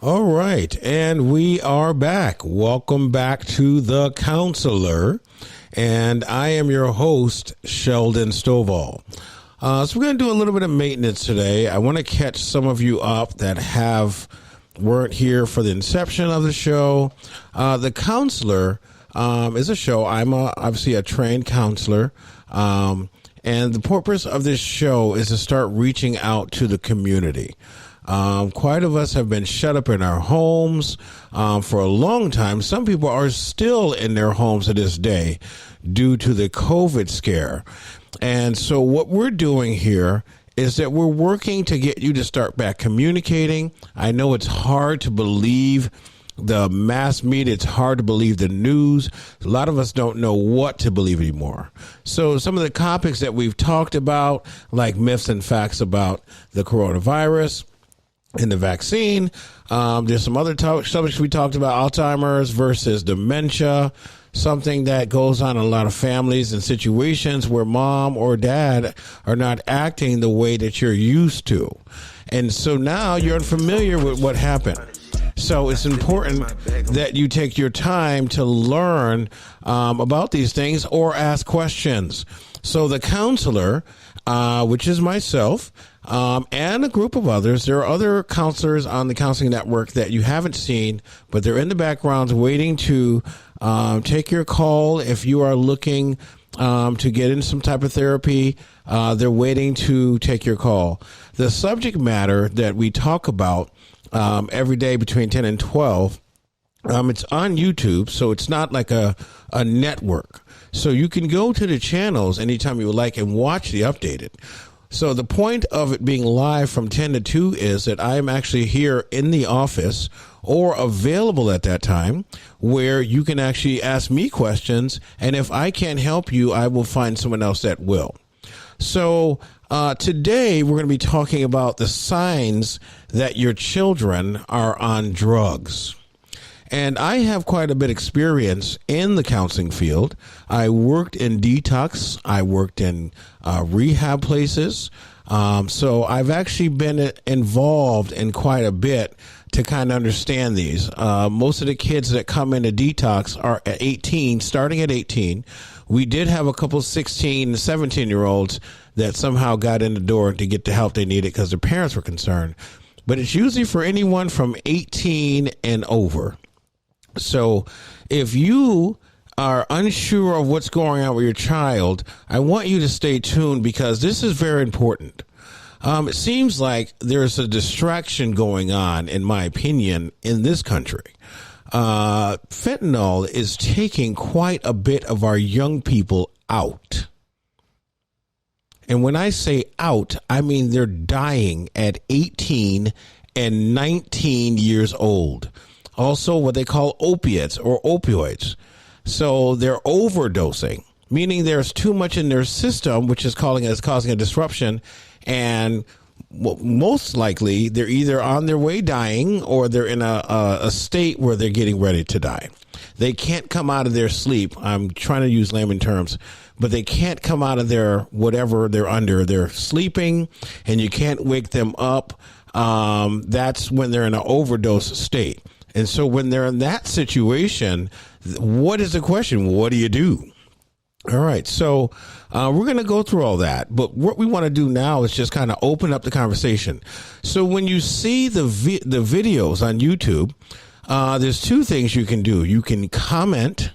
All right, and we are back. Welcome back to The Counselor, and I am your host, Sheldon Stovall. So we're going to do a little bit of maintenance today. I want to catch some of you up that weren't here for the inception of the show. The Counselor is a show. I'm obviously a trained counselor, and the purpose of this show is to start reaching out to the community. Quite of us have been shut up in our homes for a long time. Some people are still in their homes to this day due to the COVID scare. And so what we're doing here is that we're working to get you to start back communicating. I know it's hard to believe the mass media. It's hard to believe the news. A lot of us don't know what to believe anymore. So some of the topics that we've talked about, like myths and facts about the coronavirus, in the vaccine. There's some other subjects we talked about, Alzheimer's versus dementia, something that goes on in a lot of families and situations where mom or dad are not acting the way that you're used to. And so now you're unfamiliar with what happened. So it's important that you take your time to learn about these things or ask questions. So the counselor, which is myself, and a group of others. There are other counselors on the Counseling Network that you haven't seen, but they're in the background waiting to take your call. If you are looking to get in some type of therapy, they're waiting to take your call. The subject matter that we talk about every day between 10 and 12, it's on YouTube, so it's not like a network. So you can go to the channels anytime you would like and watch the updated. So the point of it being live from 10 to 2 is that I am actually here in the office or available at that time where you can actually ask me questions. And if I can't help you, I will find someone else that will. So today we're going to be talking about the signs that your children are on drugs. And I have quite a bit of experience in the counseling field. I worked in detox. I worked in rehab places. So I've actually been involved in quite a bit to kind of understand these. Most of the kids that come into detox are at 18, starting at 18. We did have a couple 16 and 17-year-olds that somehow got in the door to get the help they needed because their parents were concerned. But it's usually for anyone from 18 and over. So if you are unsure of what's going on with your child, I want you to stay tuned because this is very important. It seems like there's a distraction going on, in my opinion, in this country. Fentanyl is taking quite a bit of our young people out. And when I say out, I mean they're dying at 18 and 19 years old. Also, what they call opiates or opioids. So they're overdosing, meaning there's too much in their system, which is causing a disruption. And most likely they're either on their way dying or they're in a state where they're getting ready to die. They can't come out of their sleep. I'm trying to use layman terms, but they can't come out of their whatever they're under. They're sleeping and you can't wake them up. That's when they're in an overdose state. And so when they're in that situation, what is the question? What do you do? All right. So we're going to go through all that. But what we want to do now is just kind of open up the conversation. So when you see the videos on YouTube, there's two things you can do. You can comment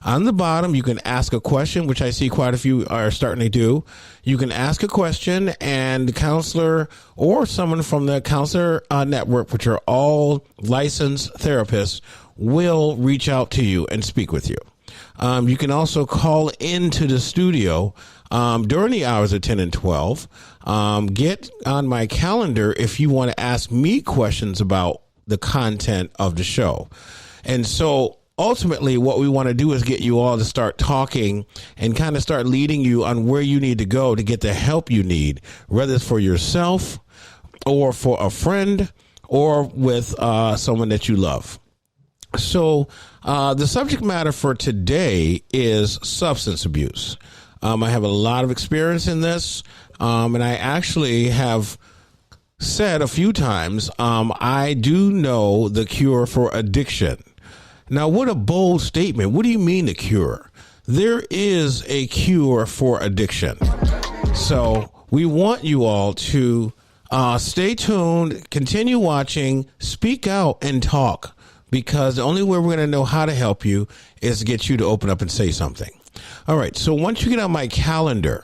on the bottom. You can ask a question, which I see quite a few are starting to do. You can ask a question and the counselor or someone from the Counselor Network, which are all licensed therapists, will reach out to you and speak with you. You can also call into the studio during the hours of 10 and 12. Get on my calendar if you want to ask me questions about the content of the show. And so ultimately, what we want to do is get you all to start talking and kind of start leading you on where you need to go to get the help you need, whether it's for yourself or for a friend or with someone that you love. So the subject matter for today is substance abuse. I have a lot of experience in this, and I actually have said a few times, I do know the cure for addiction. Now, what a bold statement. What do you mean the cure? There is a cure for addiction. So we want you all to stay tuned, continue watching, speak out and talk, because the only way we're going to know how to help you is to get you to open up and say something. All right. So once you get on my calendar,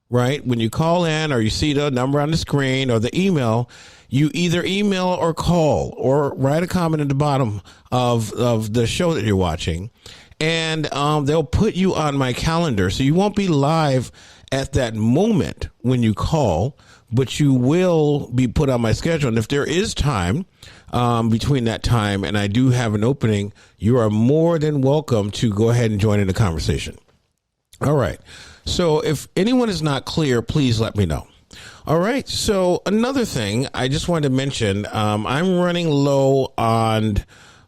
right, when you call in or you see the number on the screen or the email, you either email or call or write a comment at the bottom of the show that you're watching, and they'll put you on my calendar. So you won't be live at that moment when you call, but you will be put on my schedule. And if there is time between that time and I do have an opening, you are more than welcome to go ahead and join in the conversation. All right. So if anyone is not clear, please let me know. All right. So another thing I just wanted to mention, I'm running low on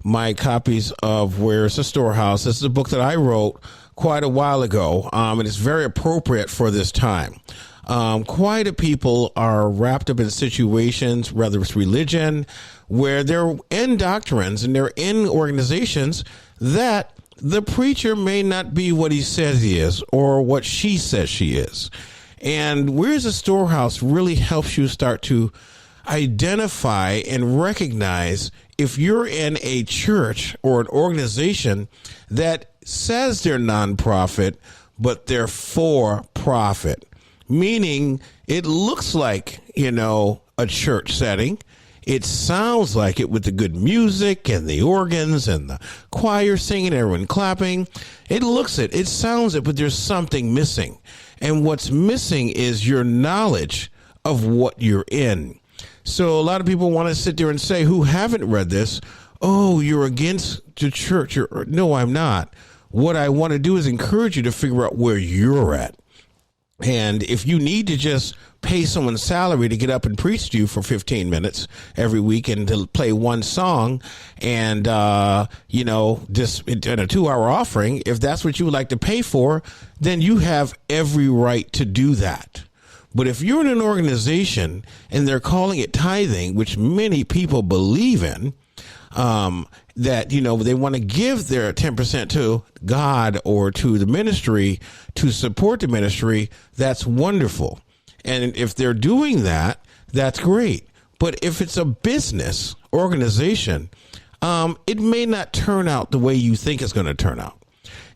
my copies of Where's the Storehouse. This is a book that I wrote quite a while ago, and it's very appropriate for this time. Quite a people are wrapped up in situations, whether it's religion, where they're in doctrines and they're in organizations that the preacher may not be what he says he is or what she says she is. And Where's the Storehouse really helps you start to identify and recognize if you're in a church or an organization that says they're nonprofit, but they're for profit, meaning it looks like, a church setting. It sounds like it with the good music and the organs and the choir singing, everyone clapping. It looks it, it sounds it, but there's something missing. And what's missing is your knowledge of what you're in. So a lot of people want to sit there and say, who haven't read this, oh, you're against the church. No, I'm not. What I want to do is encourage you to figure out where you're at. And if you need to just pay someone's salary to get up and preach to you for 15 minutes every week and to play one song and, just in a 2-hour offering, if that's what you would like to pay for, then you have every right to do that. But if you're in an organization and they're calling it tithing, which many people believe in, that, they want to give their 10% to God or to the ministry to support the ministry, that's wonderful. And if they're doing that, that's great. But if it's a business organization, it may not turn out the way you think it's going to turn out.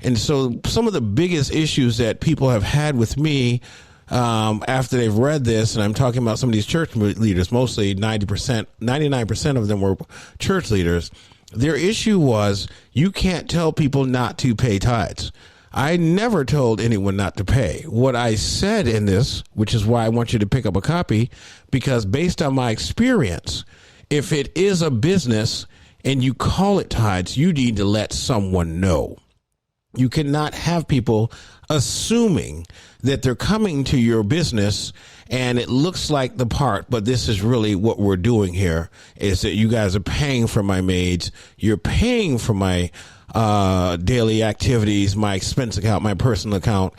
And so some of the biggest issues that people have had with me after they've read this, and I'm talking about some of these church leaders, mostly 99% of them were church leaders. Their issue was you can't tell people not to pay tithes. I never told anyone not to pay. What I said in this, which is why I want you to pick up a copy, because based on my experience, if it is a business and you call it tithes, you need to let someone know. You cannot have people assuming that they're coming to your business and it looks like the part, but this is really what we're doing here is that you guys are paying for my maids. You're paying for my daily activities, my expense account, my personal account.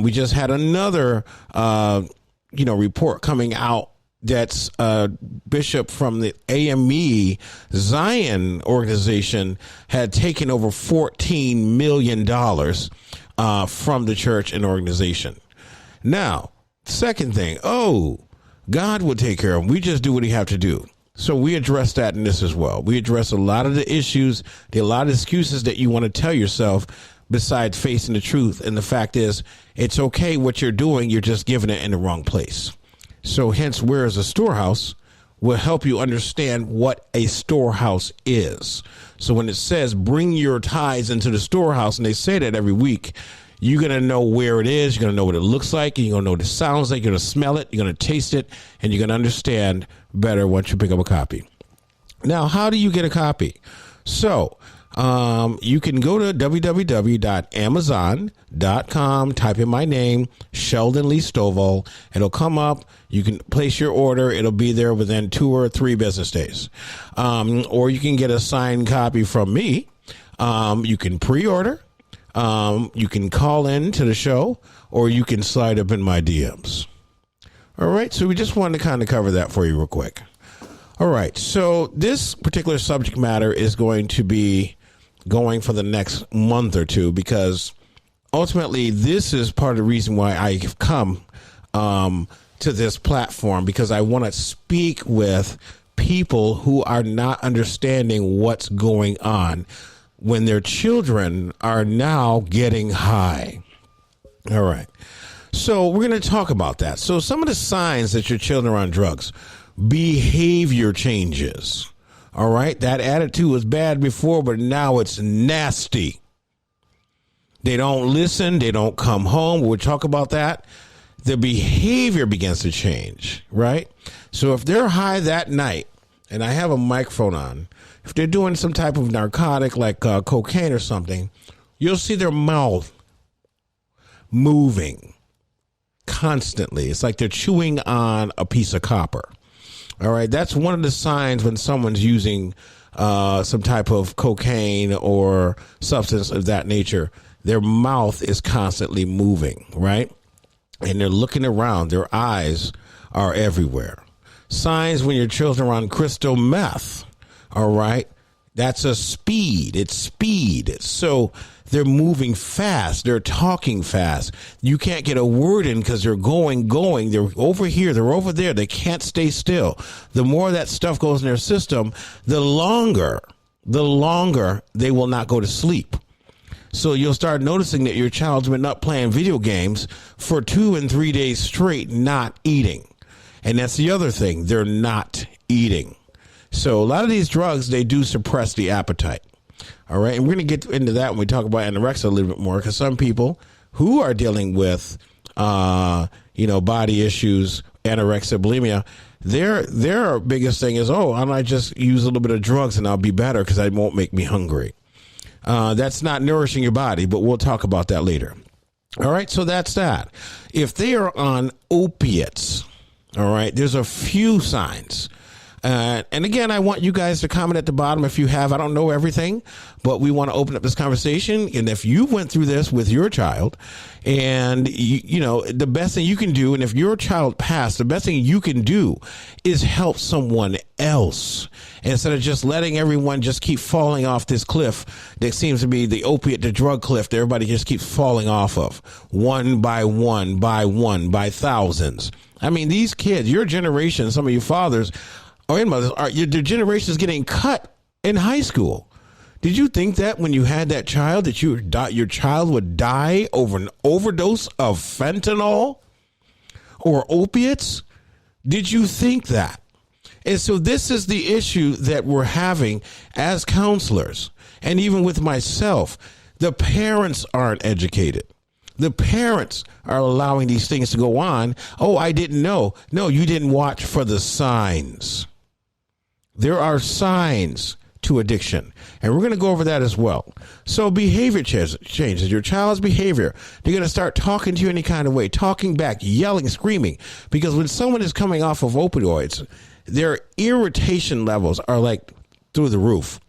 We just had another, report coming out. That's a bishop from the AME Zion organization had taken over $14 million from the church and organization. Now, second thing, God will take care of him. We just do what he have to do. So we address that in this as well. We address a lot of the issues, a lot of excuses that you want to tell yourself besides facing the truth. And the fact is, it's okay what you're doing. You're just giving it in the wrong place. So hence, Where's the Storehouse will help you understand what a storehouse is. So when it says bring your tithes into the storehouse, and they say that every week, you're going to know where it is. You're going to know what it looks like. And you're going to know what it sounds like. You're going to smell it. You're going to taste it. And you're going to understand better once you pick up a copy. Now, how do you get a copy? So you can go to www.amazon.com, type in my name, Sheldon Lee Stovall. It'll come up. You can place your order. It'll be there within 2 or 3 business days. Or you can get a signed copy from me. You can pre-order. You can call in to the show, or you can slide up in my DMs. All right. So we just wanted to kind of cover that for you real quick. All right. So this particular subject matter is going to be going for the next month or two, because ultimately this is part of the reason why I've come to this platform, because I want to speak with people who are not understanding what's going on when their children are now getting high. All right. So we're going to talk about that. So some of the signs that your children are on drugs: behavior changes. All right. That attitude was bad before, but now it's nasty. They don't listen. They don't come home. We'll talk about that. The behavior begins to change, right? So if they're high that night, and I have a microphone on, if they're doing some type of narcotic like cocaine or something, you'll see their mouth moving constantly. It's like they're chewing on a piece of copper. All right. That's one of the signs when someone's using some type of cocaine or substance of that nature. Their mouth is constantly moving, right? And they're looking around. Their eyes are everywhere. Signs when your children are on crystal meth. All right. That's a speed. It's speed. So they're moving fast. They're talking fast. You can't get a word in because they're going. They're over here. They're over there. They can't stay still. The more that stuff goes in their system, the longer they will not go to sleep. So you'll start noticing that your child's been up playing video games for 2 and 3 days straight, not eating. And that's the other thing. They're not eating. So a lot of these drugs, they do suppress the appetite. All right. And we're going to get into that when we talk about anorexia a little bit more, because some people who are dealing with, body issues, anorexia, bulimia, their biggest thing is, why don't I just use a little bit of drugs and I'll be better because it won't make me hungry. That's not nourishing your body, but we'll talk about that later. All right. So that's that. If they are on opiates, all right, there's a few signs. And again, I want you guys to comment at the bottom if you have. I don't know everything, but we want to open up this conversation. And if you went through this with your child, and the best thing you can do, and if your child passed, the best thing you can do is help someone else instead of just letting everyone just keep falling off this cliff that seems to be the opiate to drug cliff that everybody just keeps falling off of, one by one, by thousands. I mean, these kids, your generation, some of your fathers or your mothers, their generation is getting cut in high school. Did you think that when you had that child that your child would die over an overdose of fentanyl or opiates? Did you think that? And so this is the issue that we're having as counselors. And even with myself, the parents aren't educated. The parents are allowing these things to go on. Oh, I didn't know. No, you didn't watch for the signs. There are signs to addiction, and we're going to go over that as well. So behavior changes. Your child's behavior, they're going to start talking to you any kind of way, talking back, yelling, screaming, because when someone is coming off of opioids, their irritation levels are like through the roof.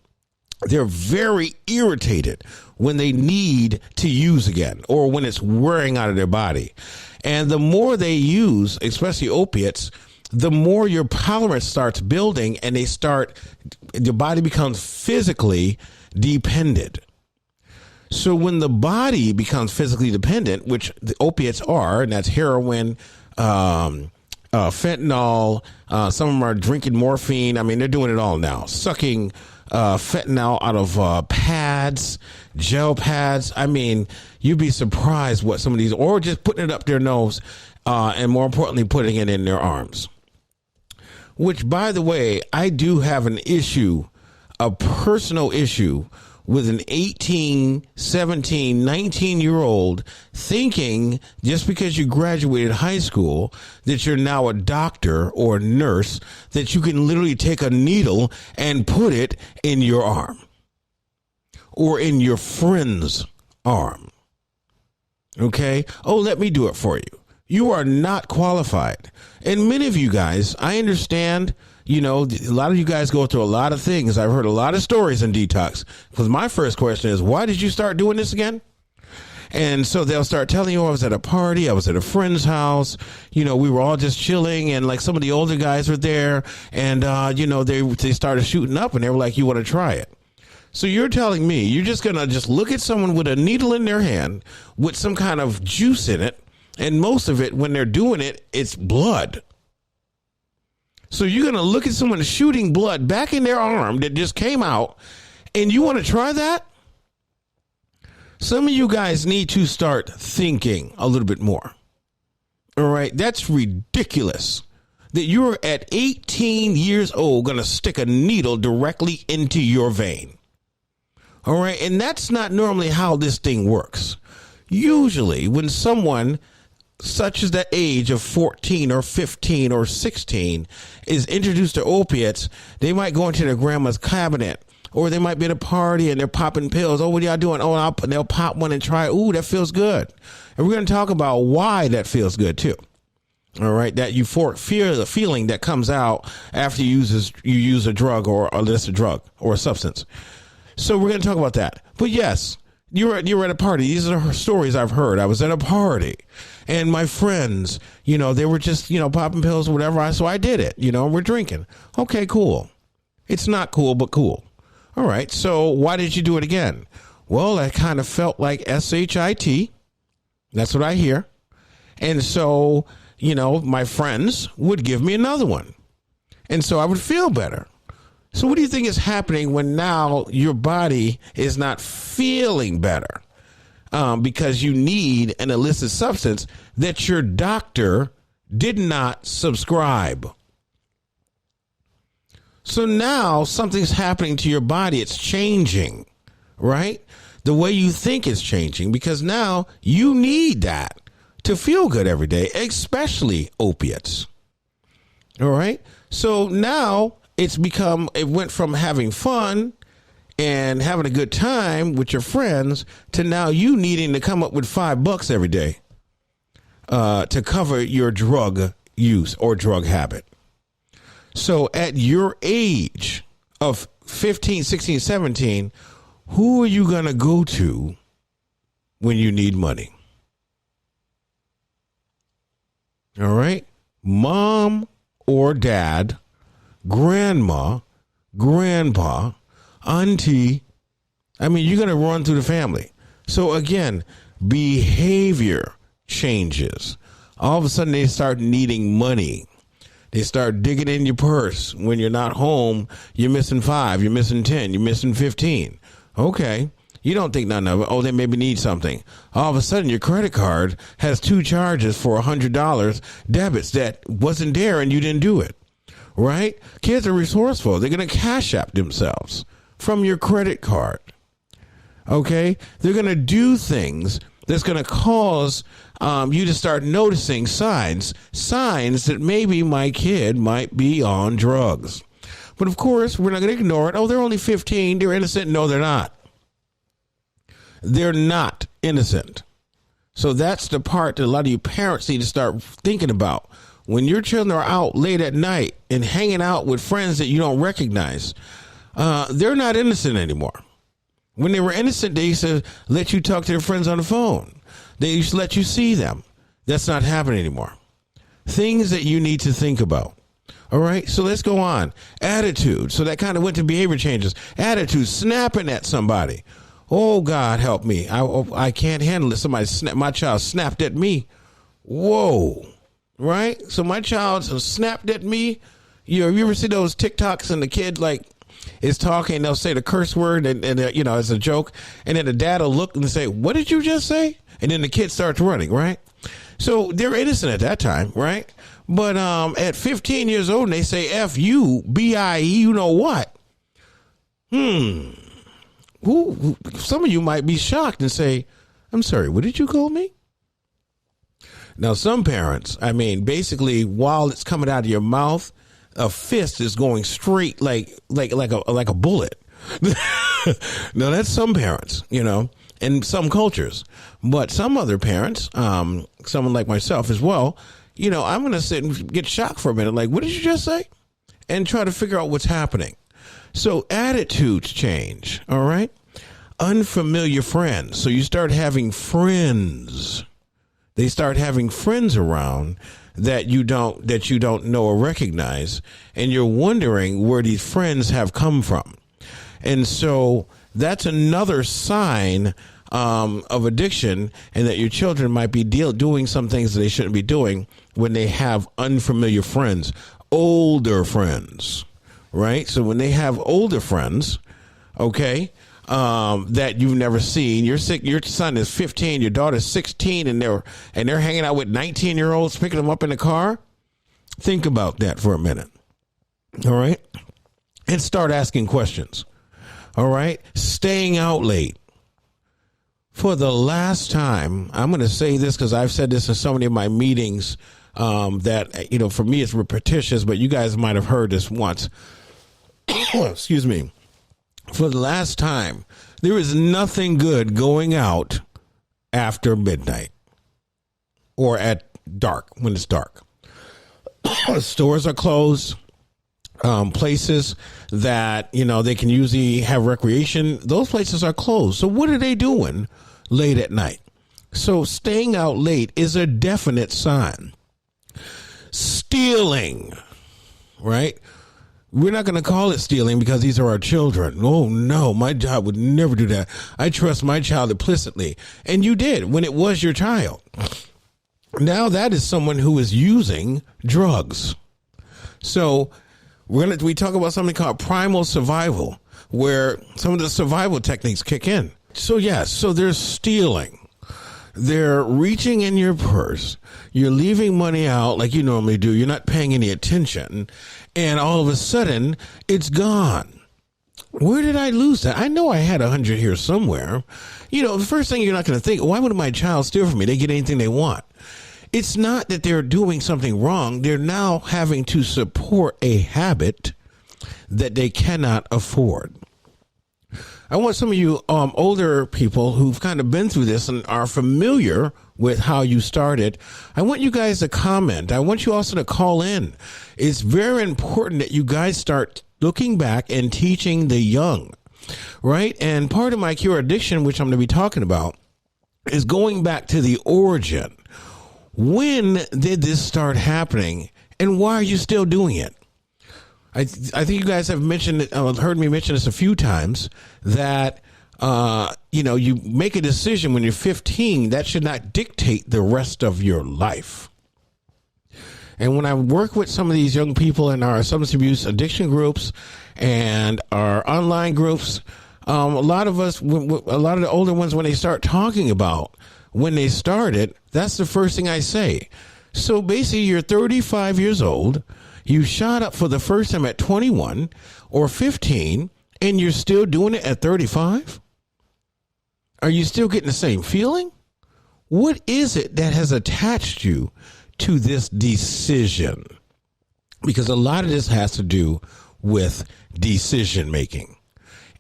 They're very irritated when they need to use again or when it's wearing out of their body. And the more they use, especially opiates, the more your tolerance starts building, and your body becomes physically dependent. So when the body becomes physically dependent, which the opiates are, and that's heroin, fentanyl, some of them are drinking morphine. I mean, they're doing it all now, sucking fentanyl out of pads, gel pads. I mean, you'd be surprised what some of these, or just putting it up their nose, and more importantly, putting it in their arms. Which, by the way, I do have an issue, a personal issue with an 18, 17, 19-year-old thinking just because you graduated high school that you're now a doctor or a nurse, that you can literally take a needle and put it in your arm or in your friend's arm. Okay? Oh, let me do it for you. You are not qualified. And many of you guys, I understand, a lot of you guys go through a lot of things. I've heard a lot of stories in detox. Because my first question is, why did you start doing this again? And so they'll start telling you, I was at a party, I was at a friend's house, we were all just chilling, and like some of the older guys were there, and they started shooting up, and they were like, you want to try it? So you're telling me you're just going to just look at someone with a needle in their hand with some kind of juice in it, and most of it, when they're doing it, it's blood. So you're going to look at someone shooting blood back in their arm that just came out, and you want to try that? Some of you guys need to start thinking a little bit more. All right. That's ridiculous that you're at 18 years old going to stick a needle directly into your vein. All right. And that's not normally how this thing works. Usually when someone such as that age of 14 or 15 or 16 is introduced to opiates, they might go into their grandma's cabinet, or they might be at a party and they're popping pills. Oh, what are y'all doing? Oh, they'll pop one and try. Ooh, that feels good. And we're going to talk about why that feels good too. All right. That euphoric feeling that comes out after you use a drug or a drug or a substance. So we're going to talk about that. But yes, you were at a party. These are stories I've heard. I was at a party and my friends, they were just, popping pills or whatever. So I did it, we're drinking. Okay, cool. It's not cool, but cool. All right. So why did you do it again? Well, I kind of felt like SHIT. That's what I hear. And so, my friends would give me another one. And so I would feel better. So what do you think is happening when now your body is not feeling better? Because you need an illicit substance that your doctor did not subscribe. So now something's happening to your body. It's changing, right? The way you think is changing because now you need that to feel good every day, especially opiates. All right. So now it went from having fun and having a good time with your friends to now you needing to come up with $5 every day to cover your drug use or drug habit. So at your age of 15, 16, 17, who are you going to go to when you need money? All right. Mom or dad, grandma, grandpa, auntie. You're going to run through the family. So again, behavior changes. All of a sudden they start needing money. They start digging in your purse. When you're not home, you're missing 5, you're missing 10, you're missing 15. Okay. You don't think none of it. Oh, they maybe need something. All of a sudden, your credit card has 2 charges for $100 debits that wasn't there and you didn't do it. Right? Kids are resourceful. They're going to cash app themselves from your credit card. Okay? They're going to do things that's going to cause you to start noticing signs that maybe my kid might be on drugs. But of course, we're not going to ignore it. Oh, they're only 15. They're innocent. No, they're not. They're not innocent. So that's the part that a lot of you parents need to start thinking about. When your children are out late at night and hanging out with friends that you don't recognize, they're not innocent anymore. When they were innocent, they used to let you talk to their friends on the phone. They used to let you see them. That's not happening anymore. Things that you need to think about. All right, so let's go on. Attitude. So that kind of went to behavior changes. Attitude, snapping at somebody. Oh, God, help me. I can't handle it. My child snapped at me. Whoa. Right? So my child snapped at me. You ever see those TikToks and the kid is talking, they'll say the curse word and it's a joke. And then the dad will look and say, what did you just say? And then the kid starts running, right? So they're innocent at that time, right? But at 15 years old, and they say F you, B-I-E, you know what? Some of you might be shocked and say, I'm sorry, what did you call me? Now, some parents, basically, while it's coming out of your mouth, a fist is going straight like a bullet. Now, that's some parents, in some cultures. But some other parents, someone like myself as well, I'm going to sit and get shocked for a minute. Like, what did you just say? And try to figure out what's happening. So attitudes change. All right. unfamiliar friends. So you start having friends. They start having friends around that you don't know or recognize, and you're wondering where these friends have come from. And so that's another sign of addiction, and that your children might be doing some things that they shouldn't be doing when they have unfamiliar friends, older friends, right? So when they have older friends, okay, that you've never seen, your son is 15, your daughter's 16, and they're hanging out with 19-year-olds, picking them up in the car. Think about that for a minute. All right. And start asking questions. All right. Staying out late. For the last time, I'm going to say this because I've said this in so many of my meetings, that, for me, it's repetitious, but you guys might have heard this once. Excuse me. For the last time, there is nothing good going out after midnight or at dark, when it's dark. Stores are closed. Places that, they can usually have recreation, those places are closed. So what are they doing late at night? So staying out late is a definite sign. Stealing, right? We're not going to call it stealing because these are our children. Oh, no, my child would never do that. I trust my child implicitly. And you did when it was your child. Now that is someone who is using drugs. So we talk about something called primal survival, where some of the survival techniques kick in. So, yes, so they're stealing. They're reaching in your purse. You're leaving money out like you normally do. You're not paying any attention. And all of a sudden, it's gone. Where did I lose that? I know I had 100 here somewhere. The first thing you're not going to think, why would my child steal from me? They get anything they want. It's not that they're doing something wrong. They're now having to support a habit that they cannot afford. I want some of you older people who've kind of been through this and are familiar with how you started. I want you guys to comment. I want you also to call in. It's very important that you guys start looking back and teaching the young, right? And part of my Cure Addiction, which I'm going to be talking about, is going back to the origin. When did this start happening, and why are you still doing it? I think you guys have heard me mention this a few times, that, you make a decision when you're 15, that should not dictate the rest of your life. And when I work with some of these young people in our substance abuse addiction groups and our online groups, a lot of the older ones, when they start talking about when they started, that's the first thing I say. So basically, you're 35 years old. You shot up for the first time at 21 or 15, and you're still doing it at 35? Are you still getting the same feeling? What is it that has attached you to this decision? Because a lot of this has to do with decision making.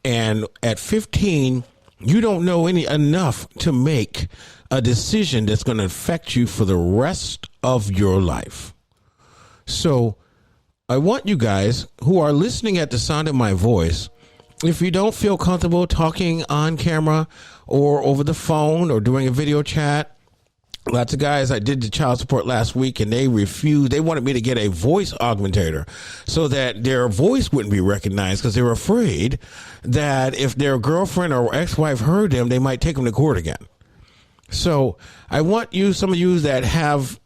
And at 15, you don't know enough to make a decision that's going to affect you for the rest of your life. So I want you guys who are listening at the sound of my voice, if you don't feel comfortable talking on camera or over the phone or doing a video chat, lots of guys, I did the child support last week and they refused. They wanted me to get a voice augmentator so that their voice wouldn't be recognized because they were afraid that if their girlfriend or ex-wife heard them, they might take them to court again. So I want some of you that have,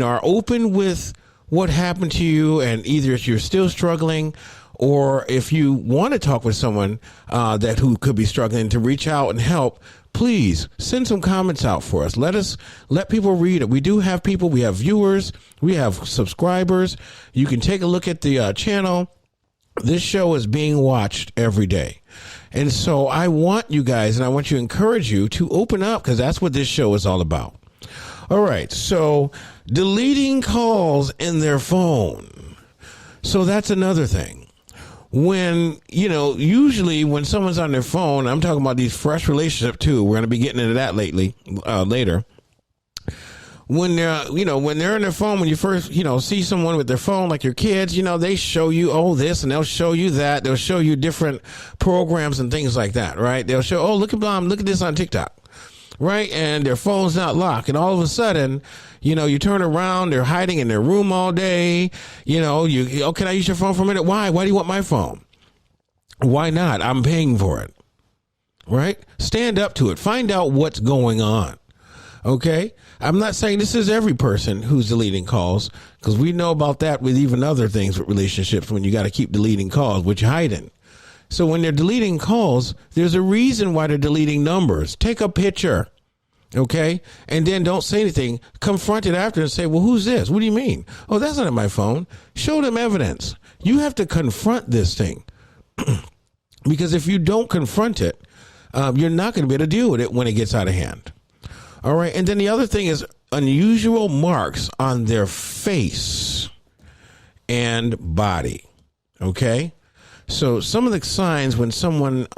are open with what happened to you, and either if you're still struggling or if you want to talk with someone who could be struggling, to reach out and help, please send some comments out for us. Let people read it. We do have people, we have viewers, we have subscribers. You can take a look at the channel. This show is being watched every day. And so I want you guys, and I want to encourage you to open up, because that's what this show is all about. All right. So deleting calls in their phone. So that's another thing. When, usually when someone's on their phone, I'm talking about these fresh relationships too. We're going to be getting into that later. when they're on their phone, when you first, see someone with their phone, like your kids, they show you, this, and they'll show you that. They'll show you different programs and things like that, right? They'll show, look at this on TikTok, right? And their phone's not locked. And all of a sudden, you turn around, they're hiding in their room all day. Can I use your phone for a minute? Why? Why do you want my phone? Why not? I'm paying for it, right? Stand up to it. Find out what's going on. Okay, I'm not saying this is every person who's deleting calls, because we know about that with even other things with relationships, when you got to keep deleting calls, which you're hiding. So when they're deleting calls, there's a reason why they're deleting numbers. Take a picture, okay, and then don't say anything. Confront it after and say, well, who's this? What do you mean? Oh, that's not my phone. Show them evidence. You have to confront this thing, because if you don't confront it, you're not going to be able to deal with it when it gets out of hand. All right. And then the other thing is unusual marks on their face and body. Okay. So some of the signs when someone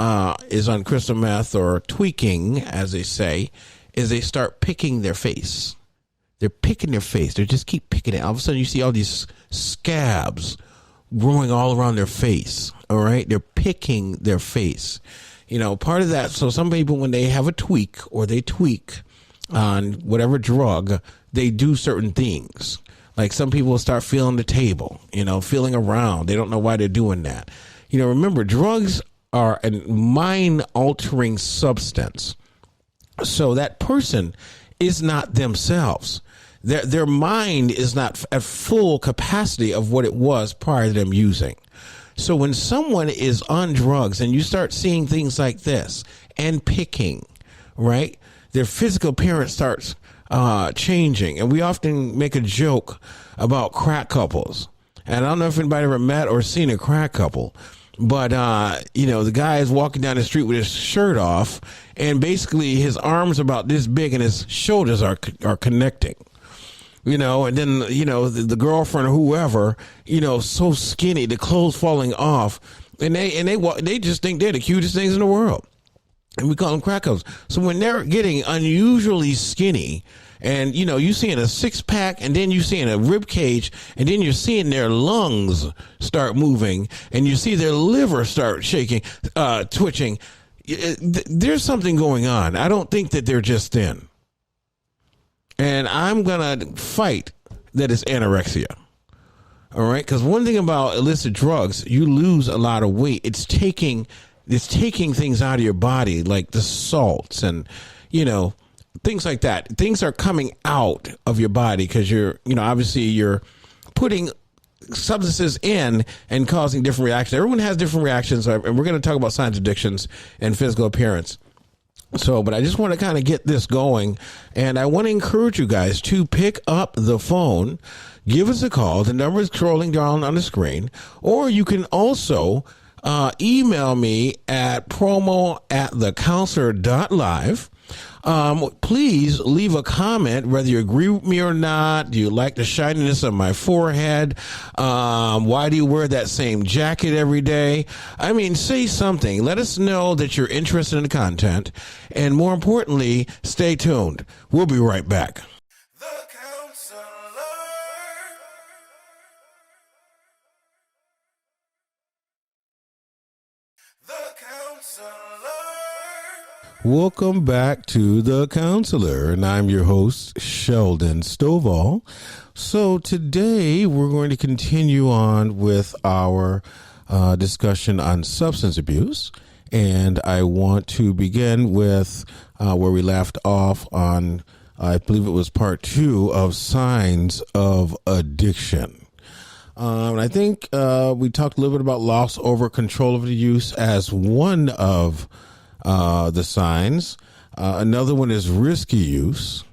is on crystal meth or tweaking, as they say, is they start picking their face. They're picking their face. They just keep picking it. All of a sudden you see all these scabs growing all around their face. All right. They're picking their face. Part of that. So some people, when they have a tweak or they tweak on whatever drug, they do certain things. Like some people will start feeling the table, feeling around. They don't know why they're doing that. Remember, drugs are a mind-altering substance. So that person is not themselves. Their mind is not at full capacity of what it was prior to them using. So when someone is on drugs and you start seeing things like this and picking, right? Their physical appearance starts changing. And we often make a joke about crack couples. And I don't know if anybody ever met or seen a crack couple, but, the guy is walking down the street with his shirt off, and basically his arms about this big and his shoulders are connecting. And then, the girlfriend or whoever, so skinny, the clothes falling off, and they just think they're the cutest things in the world. And we call them crack couples. So when they're getting unusually skinny, and, you seeing a six pack, and then you seeing a rib cage, and then you're seeing their lungs start moving, and you see their liver start shaking, twitching. There's something going on. I don't think that they're just thin. And I'm going to fight that it's anorexia. All right. Because one thing about illicit drugs, you lose a lot of weight. It's taking things out of your body, like the salts and, things like that. Things are coming out of your body because obviously you're putting substances in and causing different reactions. Everyone has different reactions. And we're going to talk about signs of addictions and physical appearance. But I just want to kind of get this going, and I want to encourage you guys to pick up the phone, give us a call. The number is scrolling down on the screen, or you can also email me at promo@thecounselor.live. Please leave a comment, whether you agree with me or not. Do you like the shininess of my forehead? Why do you wear that same jacket every day? I mean, say something. Let us know that you're interested in the content. And more importantly, stay tuned. We'll be right back. The Counselor. The Counselor. Welcome back to The Counselor, and I'm your host, Sheldon Stovall. So today we're going to continue on with our discussion on substance abuse, and I want to begin with where we left off on, I believe it was part 2 of signs of addiction. And I think we talked a little bit about loss over control of the use as one of the signs. Another one is risky use.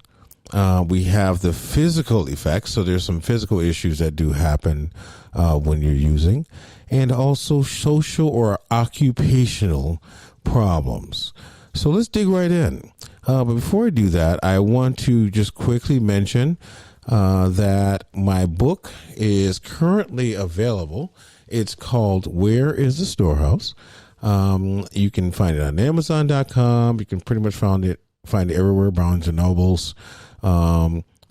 We have the physical effects. So there's some physical issues that do happen when you're using, and also social or occupational problems. So let's dig right in. But before I do that, I want to just quickly mention that my book is currently available. It's called Where is the Storehouse? You can find it on Amazon.com. You can pretty much find it everywhere, Barnes and Nobles.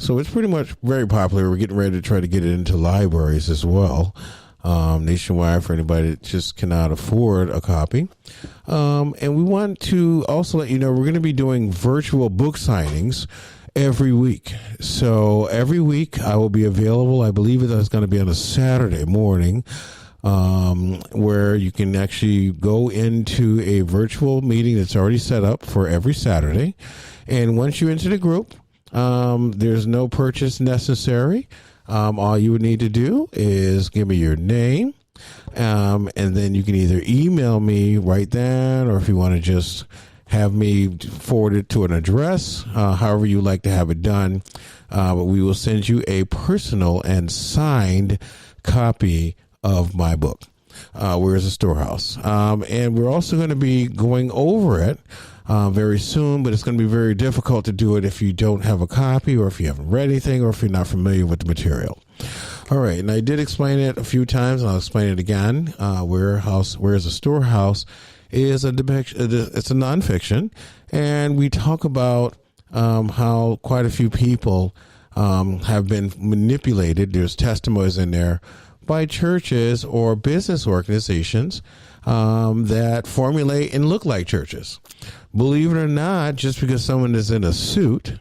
So it's pretty much very popular. We're getting ready to try to get it into libraries as well, nationwide, for anybody that just cannot afford a copy. And we want to also let you know we're going to be doing virtual book signings every week. So every week I will be available. I believe it's going to be on a Saturday morning, where you can actually go into a virtual meeting that's already set up for every Saturday. And once you enter the group, there's no purchase necessary. All you would need to do is give me your name, and then you can either email me right then, or if you want to just have me forward it to an address, however you like to have it done. But we will send you a personal and signed copy of my book, Where's the Storehouse? And we're also going to be going over it very soon, but it's going to be very difficult to do it if you don't have a copy, or if you haven't read anything, or if you're not familiar with the material. All right, and I did explain it a few times, and I'll explain it again. Where's the Storehouse is it's a nonfiction, and we talk about how quite a few people have been manipulated. There's testimonies in there by churches or business organizations that formulate and look like churches. Believe it or not, just because someone is in a suit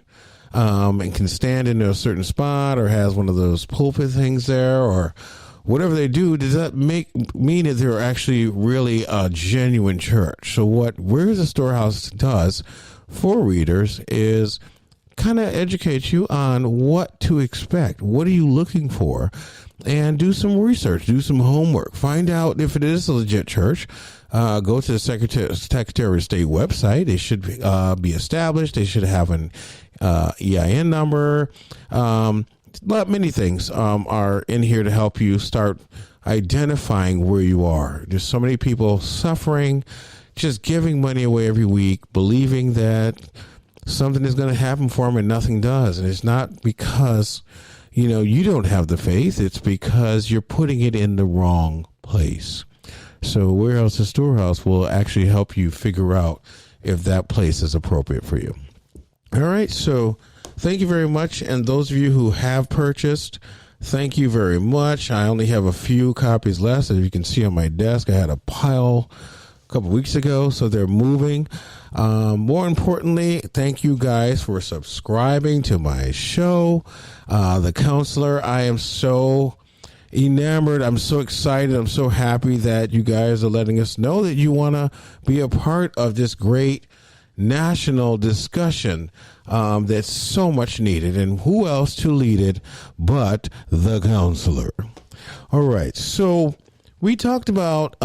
and can stand in a certain spot, or has one of those pulpit things there, or whatever they do, does that mean that they're actually really a genuine church? So what Where's the Storehouse does for readers is kind of educate you on what to expect. What are you looking for? And do some research, do some homework, find out if it is a legit church. Go to the Secretary of State website. They should be established. They should have an EIN number. Many things are in here to help you start identifying where you are. There's so many people suffering, just giving money away every week, believing that something is going to happen for them, and nothing does. And it's not because you don't have the faith. It's because you're putting it in the wrong place. So Where's the Storehouse will actually help you figure out if that place is appropriate for you. All right. So thank you very much. And those of you who have purchased, thank you very much. I only have a few copies left. As you can see on my desk, I had a pile a couple weeks ago, so they're moving. More importantly, thank you guys for subscribing to my show, The Counselor. I am so enamored. I'm so excited. I'm so happy that you guys are letting us know that you want to be a part of this great national discussion that's so much needed. And who else to lead it but the counselor? All right. So we talked about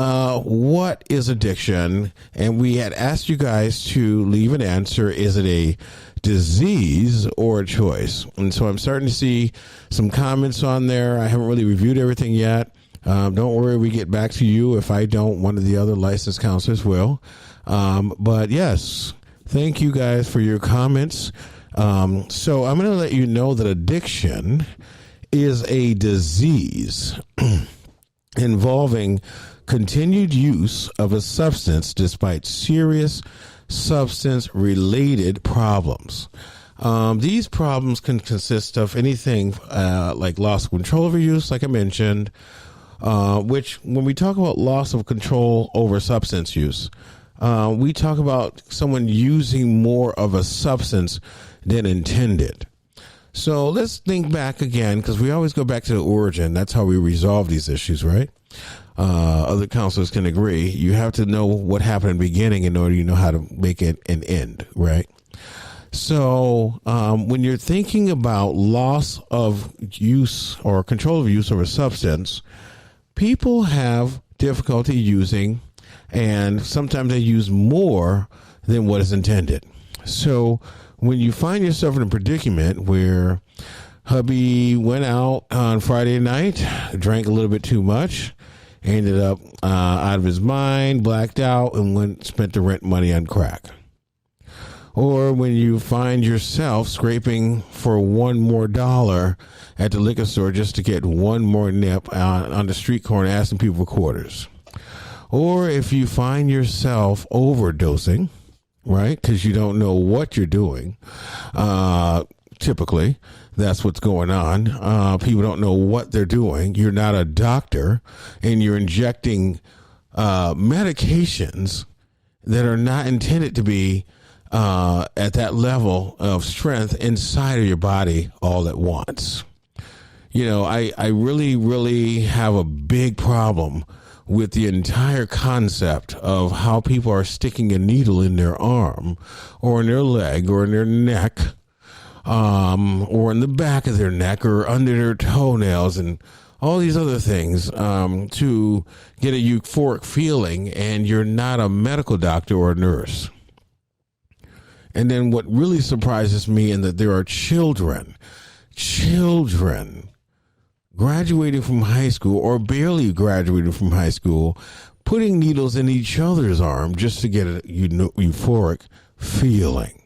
what is addiction, and we had asked you guys to leave an answer. Is it a disease or a choice? And so I'm starting to see some comments on there. I haven't really reviewed everything yet. Don't worry, we get back to you. If I don't, one of the other licensed counselors will. But yes, thank you guys for your comments. So I'm going to let you know that addiction is a disease involving continued use of a substance despite serious substance-related problems. These problems can consist of anything like loss of control over use, like I mentioned, which when we talk about loss of control over substance use, we talk about someone using more of a substance than intended. So let's think back again, because we always go back to the origin. That's how we resolve these issues, right? Other counselors can agree. You have to know what happened in the beginning in order to know how to make it an end, right? So when you're thinking about loss of use or control of use of a substance, people have difficulty using, and sometimes they use more than what is intended. So when you find yourself in a predicament where hubby went out on Friday night, drank a little bit too much, ended up out of his mind, blacked out, and spent the rent money on crack. Or when you find yourself scraping for $1 more at the liquor store just to get one more nip on the street corner asking people for quarters. Or if you find yourself overdosing, right, because you don't know what you're doing, typically, that's what's going on. People don't know what they're doing. You're not a doctor, and you're injecting medications that are not intended to be at that level of strength inside of your body all at once. You know, I really, really have a big problem with the entire concept of how people are sticking a needle in their arm or in their leg or in their neck, or in the back of their neck or under their toenails and all these other things, to get a euphoric feeling, and you're not a medical doctor or a nurse. And then what really surprises me is that there are children graduating from high school or barely graduating from high school, putting needles in each other's arm just to get a euphoric feeling.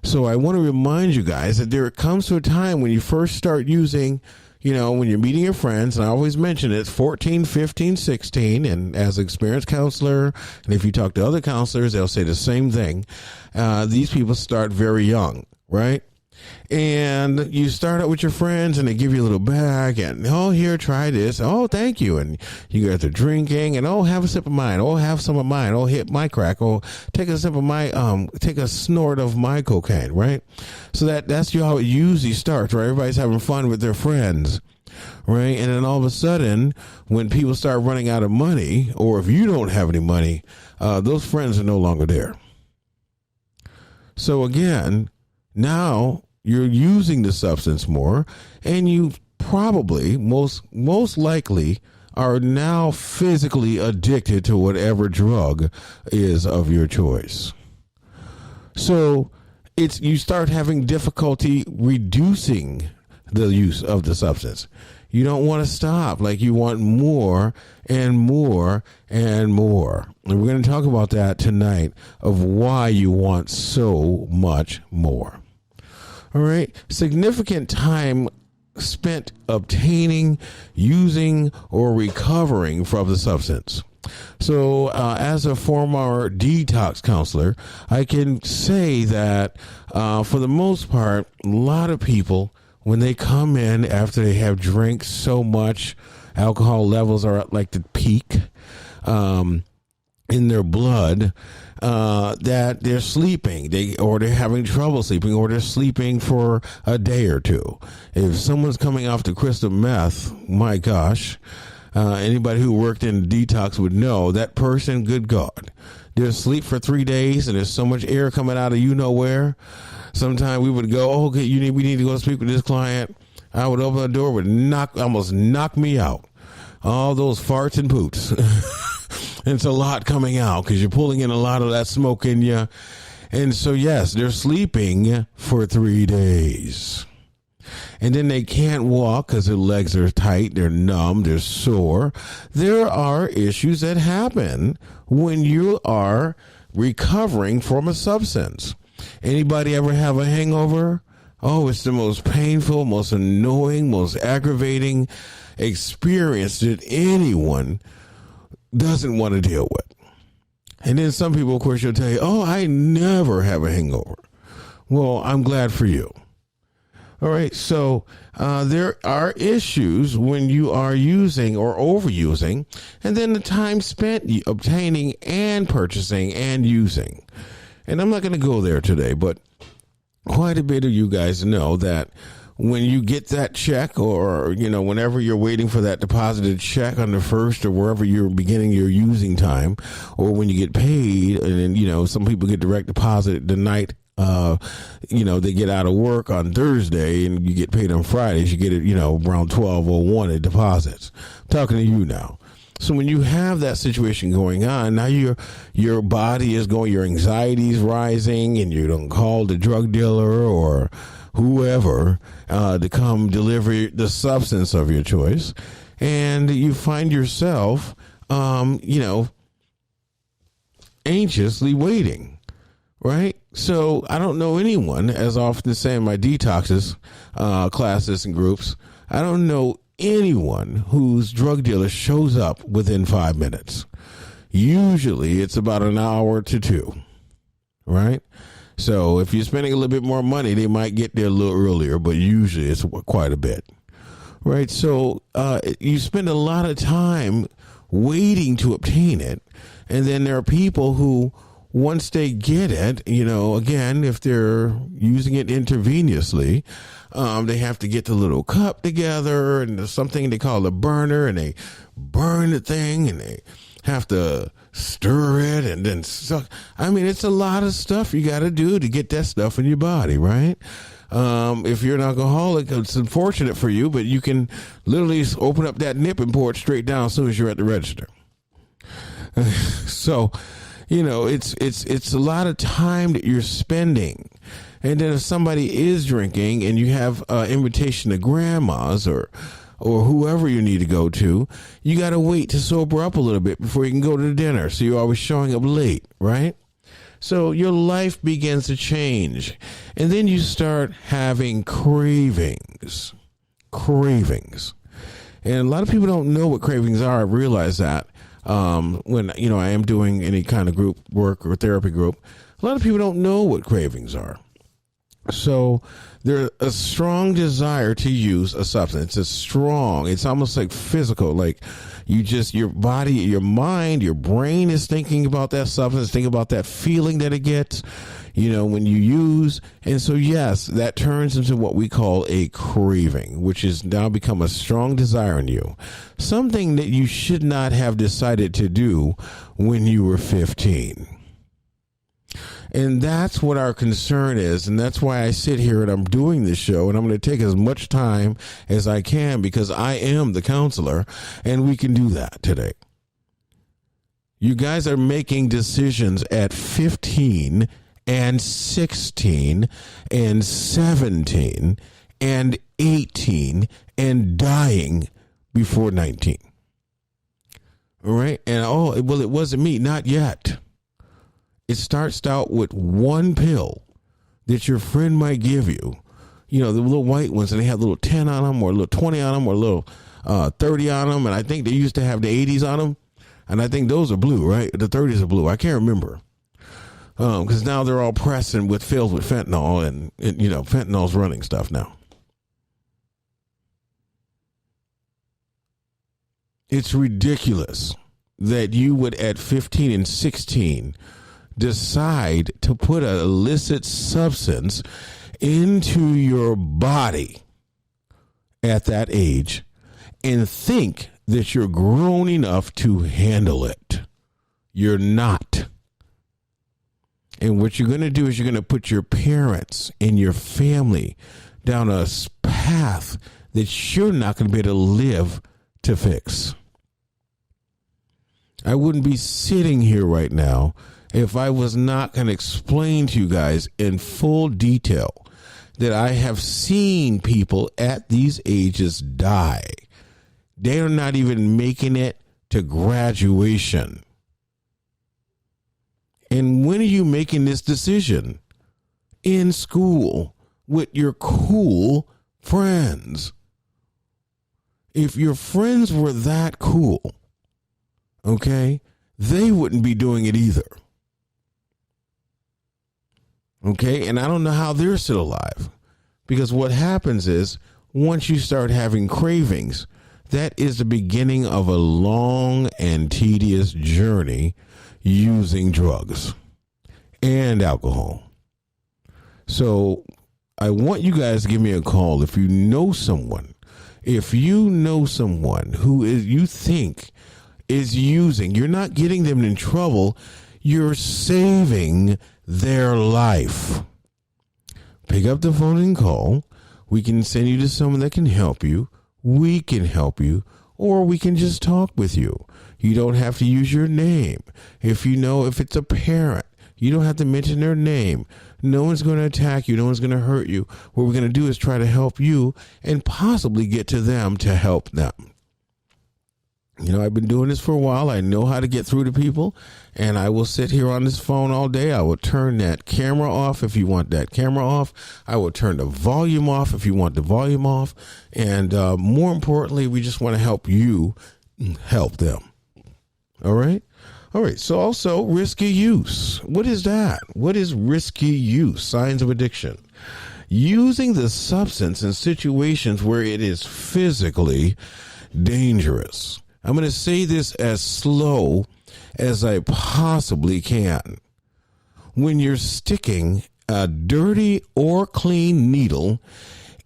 So I want to remind you guys that there comes to a time when you first start using, you know, when you're meeting your friends, and I always mention it's 14, 15, 16, and as an experienced counselor, and if you talk to other counselors, they'll say the same thing. These people start very young, right? And you start out with your friends, and they give you a little bag, and, oh, here, try this. Oh, thank you. And you get to drinking, and, oh, have a sip of mine. Oh, have some of mine. Oh, hit my crack. Oh, take a sip of my, take a snort of my cocaine, right? So that's how it usually starts, right? Everybody's having fun with their friends, right? And then all of a sudden, when people start running out of money, or if you don't have any money, those friends are no longer there. So again, now you're using the substance more, and you probably most likely are now physically addicted to whatever drug is of your choice. So you start having difficulty reducing the use of the substance. You don't want to stop. Like, you want more and more and more. And we're going to talk about that tonight, of why you want so much more. All right. Significant time spent obtaining, using, or recovering from the substance. So as a former detox counselor, I can say that for the most part, a lot of people, when they come in after they have drank so much, alcohol levels are at like the peak in their blood, that they're sleeping, they're having trouble sleeping, or they're sleeping for a day or two. If someone's coming off the crystal meth, my gosh, anybody who worked in detox would know that person, good God, they're asleep for 3 days, and there's so much air coming out of you know where. Sometimes we would go, oh, okay, we need to go speak with this client. I would open the door, would almost knock me out. All those farts and poops. It's a lot coming out because you're pulling in a lot of that smoke in you. And so, yes, they're sleeping for 3 days. And then they can't walk because their legs are tight, they're numb, they're sore. There are issues that happen when you are recovering from a substance. Anybody ever have a hangover? Oh, it's the most painful, most annoying, most aggravating experience that anyone doesn't want to deal with. And then some people, of course, you'll tell you, oh, I never have a hangover. Well, I'm glad for you. All right, so there are issues when you are using or overusing, and then the time spent obtaining and purchasing and using. And I'm not going to go there today, but quite a bit of you guys know that when you get that check, or, you know, whenever you're waiting for that deposited check on the first, or wherever you're beginning your using time, or when you get paid, and then, you know, some people get direct deposit the night, you know, they get out of work on Thursday and you get paid on Fridays, you get it, you know, around 12:01 it deposits. I'm talking to you now. So when you have that situation going on, now your body is going, your anxiety is rising, and you don't call the drug dealer or whoever to come deliver the substance of your choice, and you find yourself, you know, anxiously waiting, right? So I don't know anyone, as I often say in my detoxes, classes and groups, I don't know anyone whose drug dealer shows up within 5 minutes. Usually it's about an hour to two, right? So if you're spending a little bit more money, they might get there a little earlier, but usually it's quite a bit. Right? So you spend a lot of time waiting to obtain it. And then there are people who, once they get it, again, if they're using it intravenously, they have to get the little cup together, and there's something they call a burner, and they burn the thing, and they have to stir it and then suck. I mean, it's a lot of stuff you got to do to get that stuff in your body, right? If you're an alcoholic, it's unfortunate for you, but you can literally open up that nip and pour it straight down as soon as you're at the register. So, it's a lot of time that you're spending. And then if somebody is drinking and you have an invitation to grandma's or whoever you need to go to, you got to wait to sober up a little bit before you can go to the dinner. So you're always showing up late, right? So your life begins to change. And then you start having cravings. And a lot of people don't know what cravings are. I realize that when, I am doing any kind of group work or therapy group. A lot of people don't know what cravings are. So there's a strong desire to use a substance. It's almost like physical, like your body, your mind, your brain is thinking about that substance, thinking about that feeling that it gets, when you use. And so, yes, that turns into what we call a craving, which has now become a strong desire in you. Something that you should not have decided to do when you were 15. And that's what our concern is. And that's why I sit here and I'm doing this show. And I'm going to take as much time as I can because I am the counselor and we can do that today. You guys are making decisions at 15 and 16 and 17 and 18 and dying before 19. All right. And it wasn't me. Not yet. It starts out with one pill that your friend might give you. The little white ones, and they have a little 10 on them or a little 20 on them or a little 30 on them. And I think they used to have the 80s on them. And I think those are blue, right? The 30s are blue. I can't remember. Because now they're all pressed and filled with fentanyl and fentanyl's running stuff now. It's ridiculous that you would at 15 and 16 decide to put an illicit substance into your body at that age and think that you're grown enough to handle it. You're not. And what you're going to do is you're going to put your parents and your family down a path that you're not going to be able to live to fix. I wouldn't be sitting here right now if I was not going to explain to you guys in full detail that I have seen people at these ages die. They are not even making it to graduation. And when are you making this decision? In school with your cool friends. If your friends were that cool, okay, they wouldn't be doing it either. Okay, and I don't know how they're still alive. Because what happens is, once you start having cravings, that is the beginning of a long and tedious journey using drugs and alcohol. So I want you guys to give me a call if you know someone. If you know someone who is you think is using, you're not getting them in trouble, you're saving their life. Pick up the phone and call. We can send you to someone that can help you. We can help you, or we can just talk with you. You don't have to use your name. If it's a parent, you don't have to mention their name. No one's going to attack you. No one's going to hurt you. What we're going to do is try to help you and possibly get to them to help them. I've been doing this for a while. I know how to get through to people, and I will sit here on this phone all day. I will turn that camera off if you want that camera off. I will turn the volume off if you want the volume off. And more importantly, we just want to help you help them. All right. All right. So also risky use. What is that? What is risky use? Signs of addiction. Using the substance in situations where it is physically dangerous. I'm going to say this as slow as I possibly can. When you're sticking a dirty or clean needle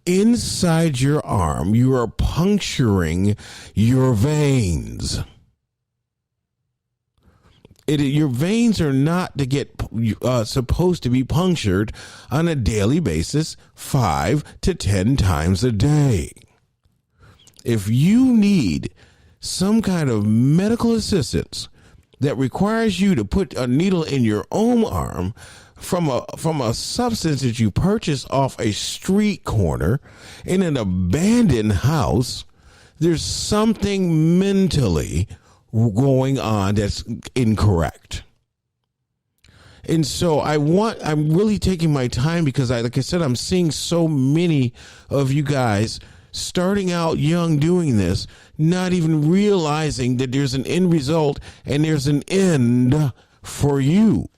inside your arm, you are puncturing your veins. Your veins are not to get supposed to be punctured on a daily basis 5 to 10 times a day. If you need some kind of medical assistance that requires you to put a needle in your own arm from a substance that you purchase off a street corner in an abandoned house, there's something mentally going on that's incorrect. And so I'm really taking my time because like I said, I'm seeing so many of you guys starting out young doing this, not even realizing that there's an end result and there's an end for you.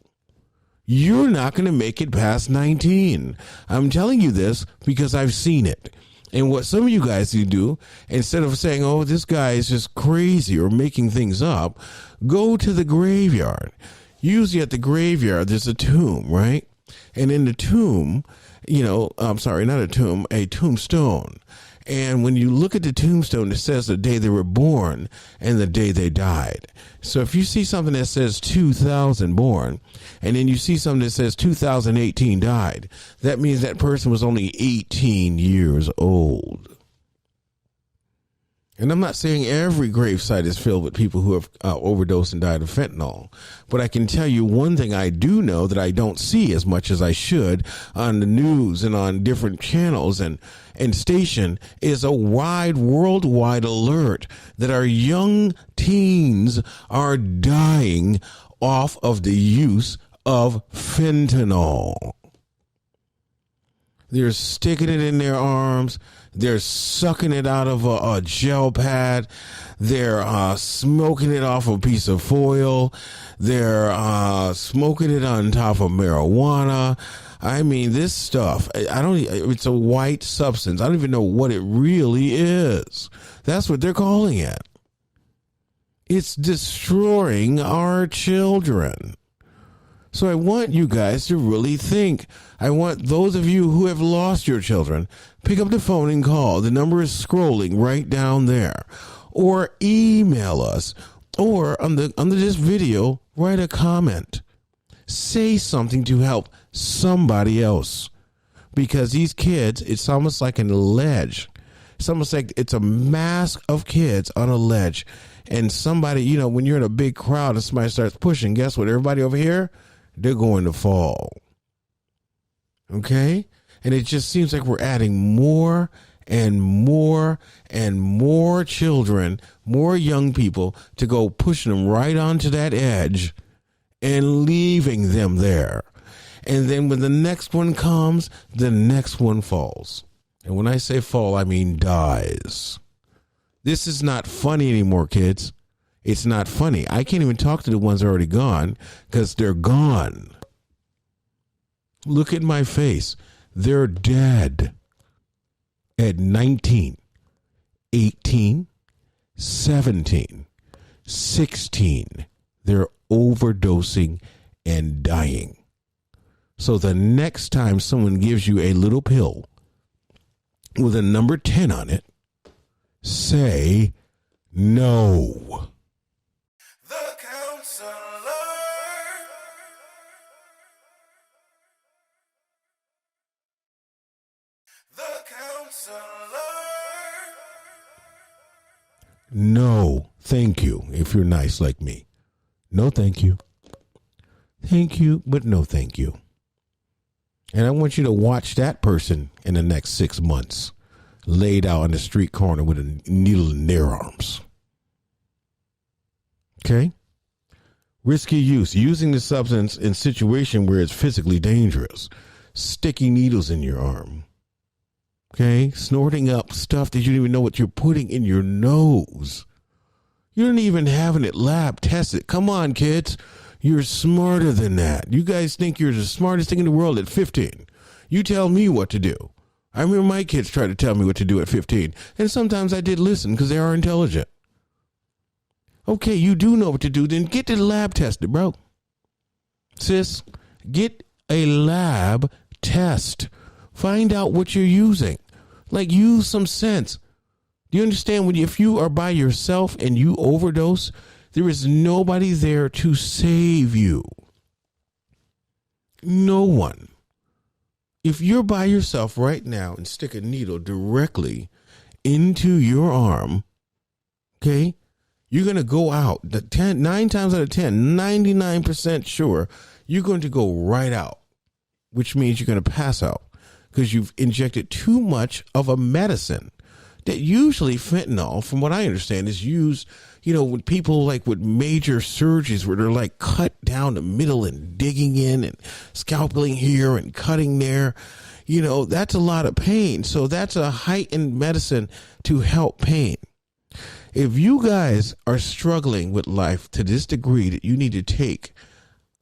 You're not going to make it past 19. I'm telling you this because I've seen it. And what some of you guys do, instead of saying, oh, this guy is just crazy or making things up, go to the graveyard. Usually at the graveyard, there's a tomb, right? And in the tomb, a tombstone. And when you look at the tombstone, it says the day they were born and the day they died. So if you see something that says 2000 born, and then you see something that says 2018 died, that means that person was only 18 years old. And I'm not saying every gravesite is filled with people who have overdosed and died of fentanyl. But I can tell you one thing I do know that I don't see as much as I should on the news and on different channels and station is a worldwide alert that our young teens are dying off of the use of fentanyl. They're sticking it in their arms. They're sucking it out of a gel pad. They're smoking it off a piece of foil. They're smoking it on top of marijuana. I mean, this stuff, it's a white substance. I don't even know what it really is. That's what they're calling it. It's destroying our children. So I want you guys to really think. I want those of you who have lost your children, pick up the phone and call. The number is scrolling right down there. Or email us. Or under this video, write a comment. Say something to help somebody else. Because these kids, it's almost like a ledge. It's almost like it's a mass of kids on a ledge. And somebody, when you're in a big crowd and somebody starts pushing, guess what? Everybody over here, they're going to fall. Okay? And it just seems like we're adding more and more and more children, more young people to go pushing them right onto that edge and leaving them there. And then when the next one comes, the next one falls. And when I say fall, I mean dies. This is not funny anymore, kids. It's not funny. I can't even talk to the ones that are already gone because they're gone. Look at my face. They're dead at 19, 18, 17, 16. They're overdosing and dying. So the next time someone gives you a little pill with a number 10 on it, say no. The counselor. The counselor. No, thank you, if you're nice like me. No, thank you. Thank you, but no thank you. And I want you to watch that person in the next 6 months laid out on the street corner with a needle in their arms. Okay? Risky use. Using the substance in situation where it's physically dangerous. Sticking needles in your arm. Okay? Snorting up stuff that you don't even know what you're putting in your nose. You don't even have it lab tested. Come on, kids. You're smarter than that. You guys think you're the smartest thing in the world at 15. You tell me what to do. I remember my kids tried to tell me what to do at 15. And sometimes I did listen because they are intelligent. Okay, you do know what to do. Then get the lab tested, bro. Sis, get a lab test. Find out what you're using. Like, use some sense. Do you understand if you are by yourself and you overdose, there is nobody there to save you. No one. If you're by yourself right now and stick a needle directly into your arm, okay, you're going to go out. 9 times out of 10, 99% sure, you're going to go right out, which means you're going to pass out because you've injected too much of a medicine that usually fentanyl, from what I understand, is used, with people like with major surgeries where they're like cut down the middle and digging in and scalpeling here and cutting there. That's a lot of pain. So that's a heightened medicine to help pain. If you guys are struggling with life to this degree that you need to take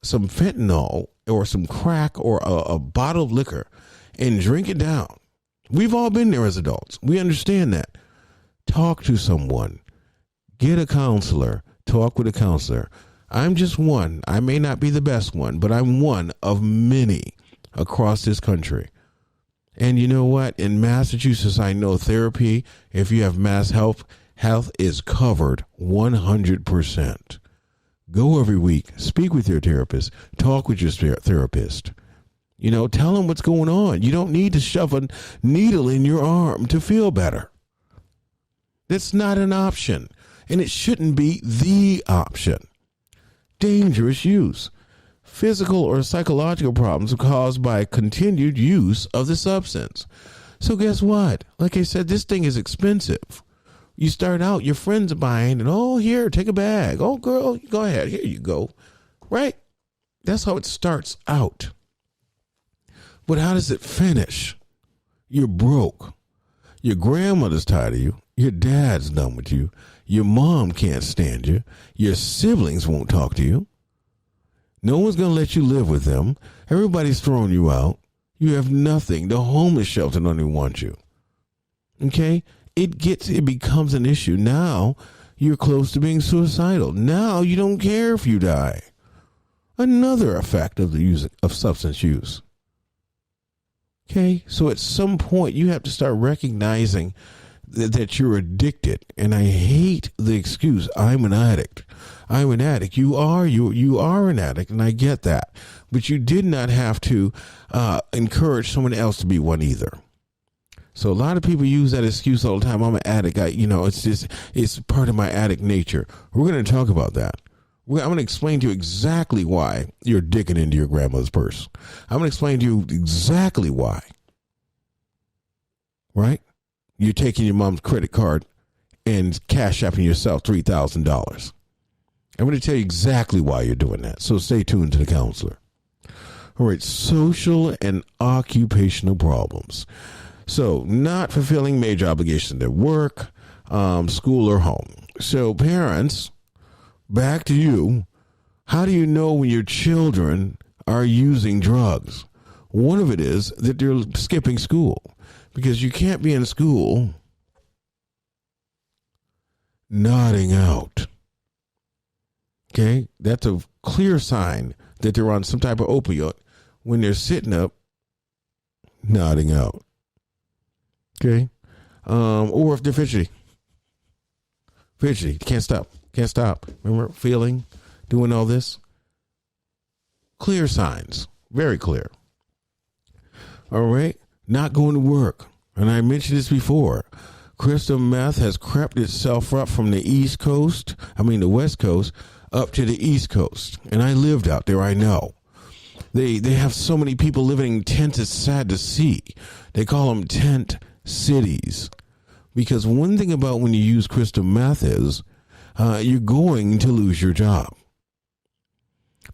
some fentanyl or some crack or a bottle of liquor and drink it down, we've all been there as adults. We understand that. Talk to someone. Get a counselor. Talk with a counselor. I'm just one. I may not be the best one, but I'm one of many across this country. And you know what? In Massachusetts, I know therapy, if you have Mass Health is covered 100%. Go every week. Speak with your therapist. Talk with your therapist. Tell them what's going on. You don't need to shove a needle in your arm to feel better. That's not an option. And it shouldn't be the option. Dangerous use. Physical or psychological problems are caused by continued use of the substance. So guess what? Like I said, this thing is expensive. You start out, your friends are buying, and here, take a bag. Oh, girl, go ahead. Here you go. Right? That's how it starts out. But how does it finish? You're broke. Your grandmother's tired of you. Your dad's done with you. Your mom can't stand you. Your siblings won't talk to you. No one's going to let you live with them. Everybody's throwing you out. You have nothing. The homeless shelter don't even want you. Okay? It becomes an issue. Now you're close to being suicidal. Now you don't care if you die. Another effect of the use of substance use. Okay, so at some point you have to start recognizing that you're addicted. And I hate the excuse, I'm an addict. I'm an addict. You are an addict, and I get that. But you did not have to encourage someone else to be one either. So a lot of people use that excuse all the time. I'm an addict. It's part of my addict nature. We're going to talk about that. I'm going to explain to you exactly why you're digging into your grandmother's purse. I'm going to explain to you exactly why. Right? You're taking your mom's credit card and cash apping yourself $3,000. I'm going to tell you exactly why you're doing that. So stay tuned to the counselor. All right. Social and occupational problems. So not fulfilling major obligations at work, school, or home. So parents, back to you. How do you know when your children are using drugs? One of it is that they're skipping school, because you can't be in school nodding out. Okay? That's a clear sign that they're on some type of opioid when they're sitting up nodding out. Okay? Or if they're fidgety. Can't stop. Remember, feeling, doing all this? Clear signs. Very clear. All right? Not going to work. And I mentioned this before. Crystal meth has crept itself up from the the West Coast, up to the East Coast. And I lived out there, I know. They have so many people living in tents, it's sad to see. They call them tent cities. Because one thing about when you use crystal meth is you're going to lose your job.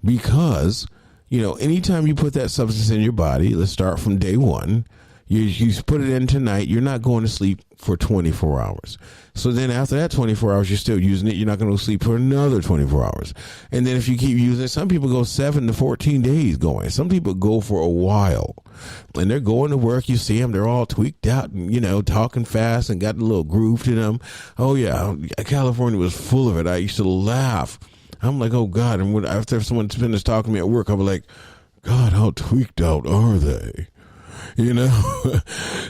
Because, anytime you put that substance in your body, let's start from day one, You put it in tonight, you're not going to sleep for 24 hours. So then after that 24 hours, you're still using it. You're not going to sleep for another 24 hours. And then if you keep using it, some people go 7 to 14 days going. Some people go for a while. And they're going to work. You see them, they're all tweaked out and, talking fast and got a little groove to them. Oh, yeah, California was full of it. I used to laugh. I'm like, oh, God. And after someone finished talking to me at work, I was like, God, how tweaked out are they?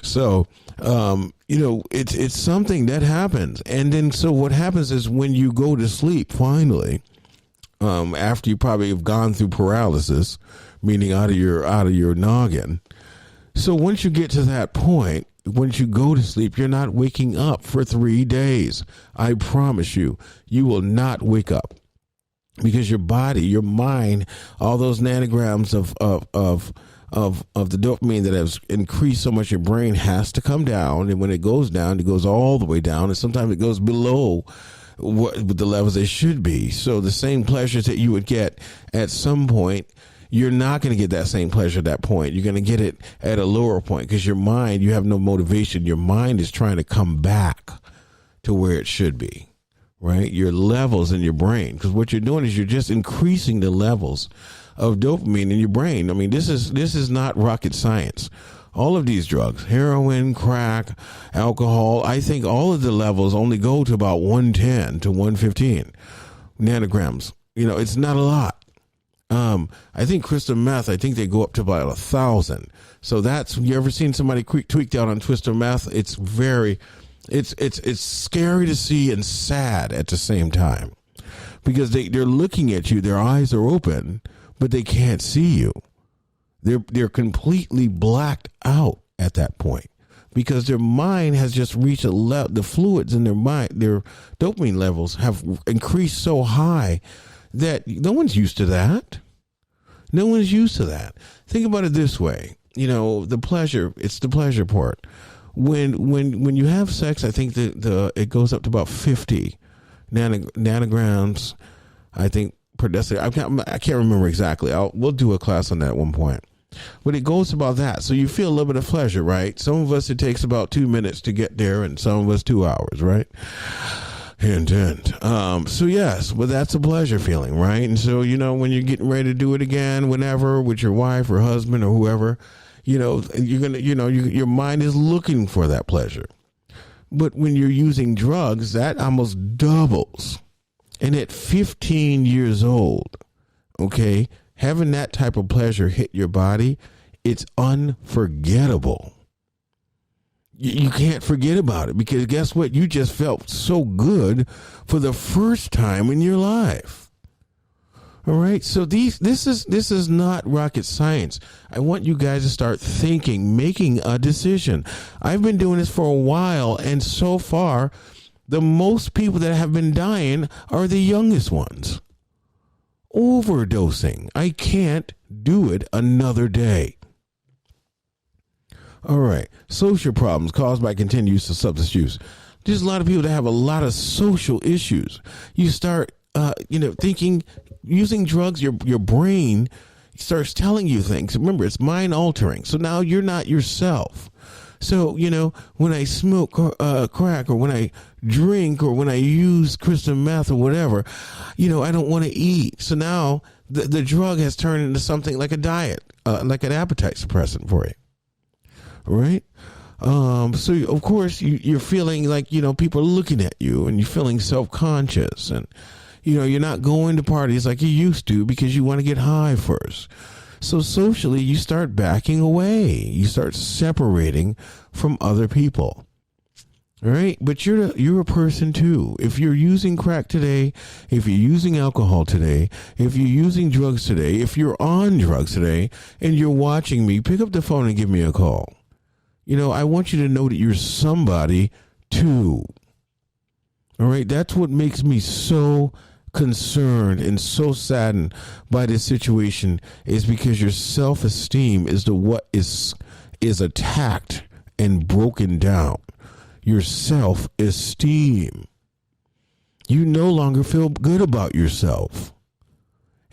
So, it's something that happens. And then, so what happens is when you go to sleep, finally, after you probably have gone through paralysis, meaning out of your noggin. So once you get to that point, once you go to sleep, you're not waking up for 3 days. I promise you, you will not wake up. Because your body, your mind, all those nanograms of the dopamine that has increased so much, your brain has to come down. And when it goes down, it goes all the way down. And sometimes it goes below what the levels they should be. So the same pleasures that you would get at some point, you're not going to get that same pleasure at that point. You're going to get it at a lower point because your mind, you have no motivation. Your mind is trying to come back to where it should be. Right? Your levels in your brain. Because what you're doing is you're just increasing the levels of dopamine in your brain. I mean, this is not rocket science. All of these drugs, heroin, crack, alcohol, I think all of the levels only go to about 110 to 115 nanograms. It's not a lot. I think crystal meth, I think they go up to about 1,000. So you ever seen somebody tweaked out on crystal meth? It's very... It's scary to see and sad at the same time because they're looking at you. Their eyes are open, but they can't see you. They're completely blacked out at that point because their mind has just reached the fluids in their mind. Their dopamine levels have increased so high that no one's used to that. No one's used to that. Think about it this way. The pleasure. It's the pleasure part. When you have sex, I think that it goes up to about 50 nanograms, I think, per deciliter. I can't remember exactly. We'll do a class on that at one point. But it goes about that. So you feel a little bit of pleasure, right? Some of us, it takes about 2 minutes to get there, and some of us 2 hours, right? Hint, hint. So yes, but that's a pleasure feeling, right? And so, when you're getting ready to do it again, whenever, with your wife or husband or whoever, you're gonna, your mind is looking for that pleasure. But when you're using drugs, that almost doubles. And at 15 years old, okay, having that type of pleasure hit your body, it's unforgettable. You can't forget about it because guess what? You just felt so good for the first time in your life. All right. So this is not rocket science. I want you guys to start thinking, making a decision. I've been doing this for a while, and so far, the most people that have been dying are the youngest ones. Overdosing. I can't do it another day. All right. Social problems caused by continued use of substance use. There's a lot of people that have a lot of social issues. You start, thinking, using drugs, your brain starts telling you things. Remember, it's mind altering. So now you're not yourself. So, when I smoke crack or when I drink or when I use crystal meth or whatever, I don't want to eat. So now the drug has turned into something like a diet, like an appetite suppressant for you. Right? So of course you're feeling like, people are looking at you and you're feeling self-conscious and, you're not going to parties like you used to because you want to get high first. So socially you start backing away. You start separating from other people. All right. But you're a person too. If you're using crack today, if you're using alcohol today, if you're using drugs today, if you're on drugs today and you're watching me, pick up the phone and give me a call. I want you to know that you're somebody too. All right. That's what makes me so concerned and so saddened by this situation is because your self-esteem is what is attacked and broken down. Your self-esteem. You no longer feel good about yourself.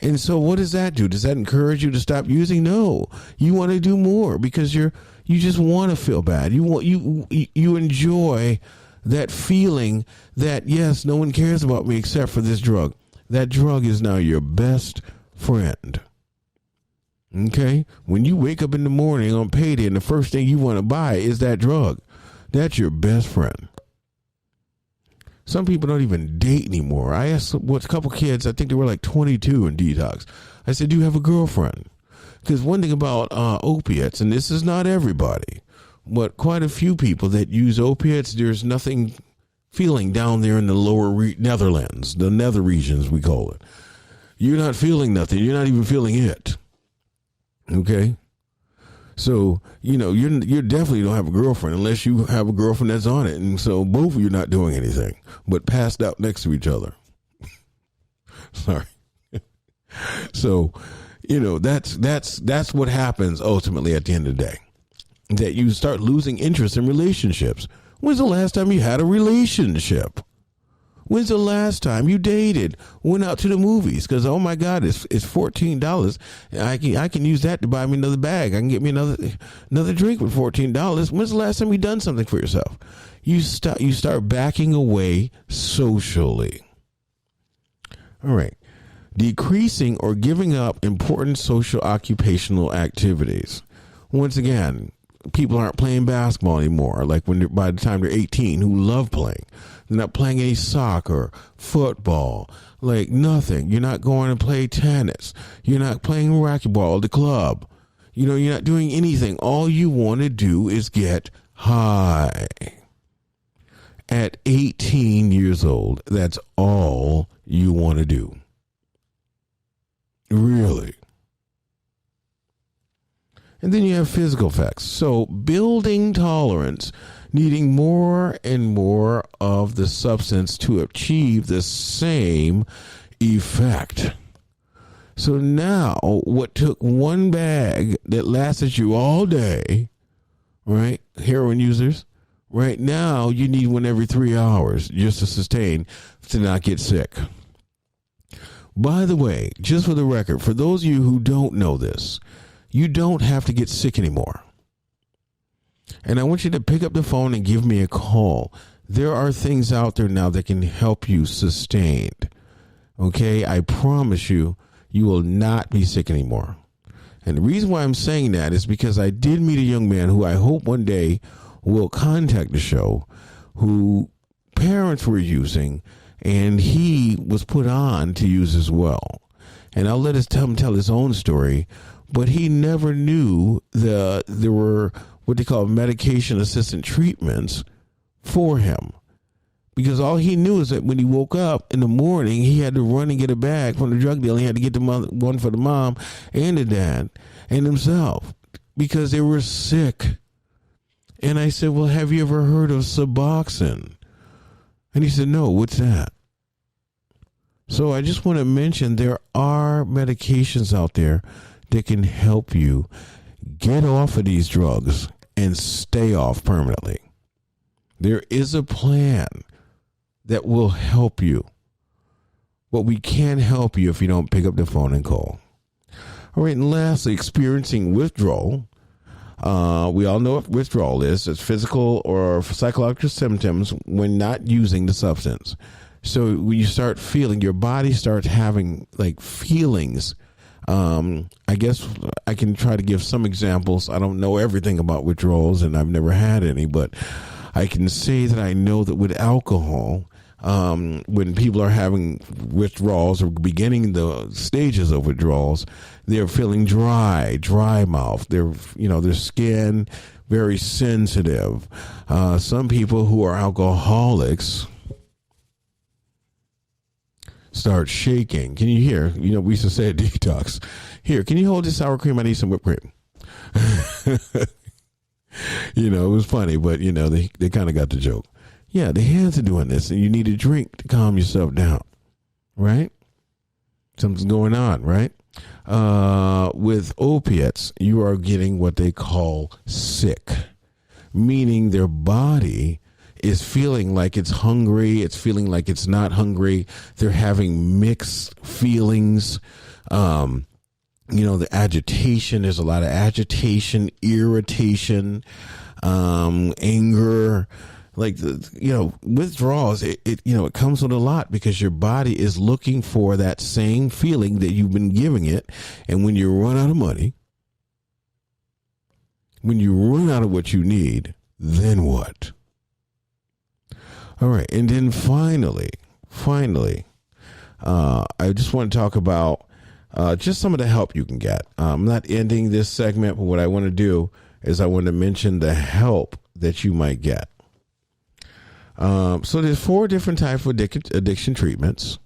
And so what does that do? Does that encourage you to stop using? No. You want to do more because you're You just want to feel bad. You enjoy that feeling that, yes, no one cares about me except for this drug. That drug is now your best friend. Okay? When you wake up in the morning on payday and the first thing you want to buy is that drug, that's your best friend. Some people don't even date anymore. I asked a couple kids, I think they were like 22 in detox. I said, do you have a girlfriend? Because one thing about opiates, and this is not everybody, but quite a few people that use opiates, there's nothing feeling down there in the lower Netherlands, the nether regions we call it. You're not feeling nothing. You're not even feeling it. Okay? So, you definitely don't have a girlfriend unless you have a girlfriend that's on it. And so both of you are not doing anything but passed out next to each other. Sorry. So, that's what happens ultimately at the end of the day. That you start losing interest in relationships. When's the last time you had a relationship? When's the last time you dated, went out to the movies? Because, oh, my God, it's $14. I can use that to buy me another bag. I can get me another drink with $14. When's the last time you done something for yourself? You start backing away socially. All right. Decreasing or giving up important social occupational activities. Once again, people aren't playing basketball anymore, like by the time they're 18, who love playing. They're not playing any soccer, football, like nothing. You're not going to play tennis. You're not playing racquetball at the club. You're not doing anything. All you want to do is get high. At 18 years old, that's all you want to do. Really. And then you have physical effects. So building tolerance, needing more and more of the substance to achieve the same effect. So now what took one bag that lasted you all day, right? Heroin users, right now you need one every 3 hours just to sustain, to not get sick. By the way, just for the record, for those of you who don't know this, you don't have to get sick anymore. And I want you to pick up the phone and give me a call. There are things out there now that can help you sustain. Okay? I promise you, you will not be sick anymore. And the reason why I'm saying that is because I did meet a young man who I hope one day will contact the show, who parents were using, and he was put on to use as well. And I'll let him tell his own story. But he never knew there were what they call medication-assisted treatments for him. Because all he knew is that when he woke up in the morning, he had to run and get a bag from the drug dealer. He had to get one for the mom and the dad and himself because they were sick. And I said, well, have you ever heard of Suboxone? And he said, no, what's that? So I just want to mention there are medications out there that can help you get off of these drugs and stay off permanently. There is a plan that will help you, but we can't help you if you don't pick up the phone and call. All right, and lastly, experiencing withdrawal. We all know what withdrawal is. It's physical or psychological symptoms when not using the substance. So when you start feeling, your body starts having like feelings. I guess I can try to give some examples. I don't know everything about withdrawals and I've never had any, but I can say that I know that with alcohol, when people are having withdrawals or beginning the stages of withdrawals, they're feeling dry mouth. Their skin very sensitive. Some people who are alcoholics start shaking. Can you hear? We used to say at detox. Here, can you hold this sour cream? I need some whipped cream. It was funny, but they kind of got the joke. Yeah, the hands are doing this, and you need a drink to calm yourself down, right? Something's going on, right? With opiates, you are getting what they call sick, meaning their body is feeling like it's hungry. It's feeling like it's not hungry. They're having mixed feelings. the agitation. There's a lot of agitation, irritation, anger, like withdrawals. It comes with a lot because your body is looking for that same feeling that you've been giving it. And when you run out of money, when you run out of what you need, then what? All right. And then finally, I just want to talk about just some of the help you can get. I'm not ending this segment, but what I want to do is I want to mention the help that you might get. So there's 4 different types of addiction treatments.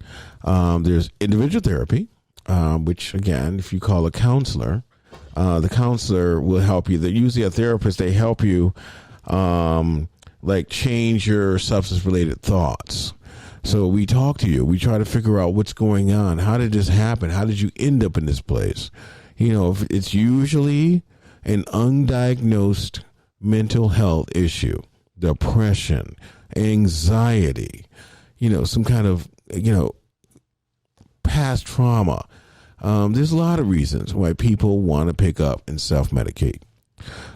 There's individual therapy, which, again, if you call a counselor, the counselor will help you. They're usually a therapist. They help you change your substance-related thoughts. So we talk to you. We try to figure out what's going on. How did this happen? How did you end up in this place? If it's usually an undiagnosed mental health issue, depression, anxiety, some kind of, past trauma. There's a lot of reasons why people want to pick up and self-medicate.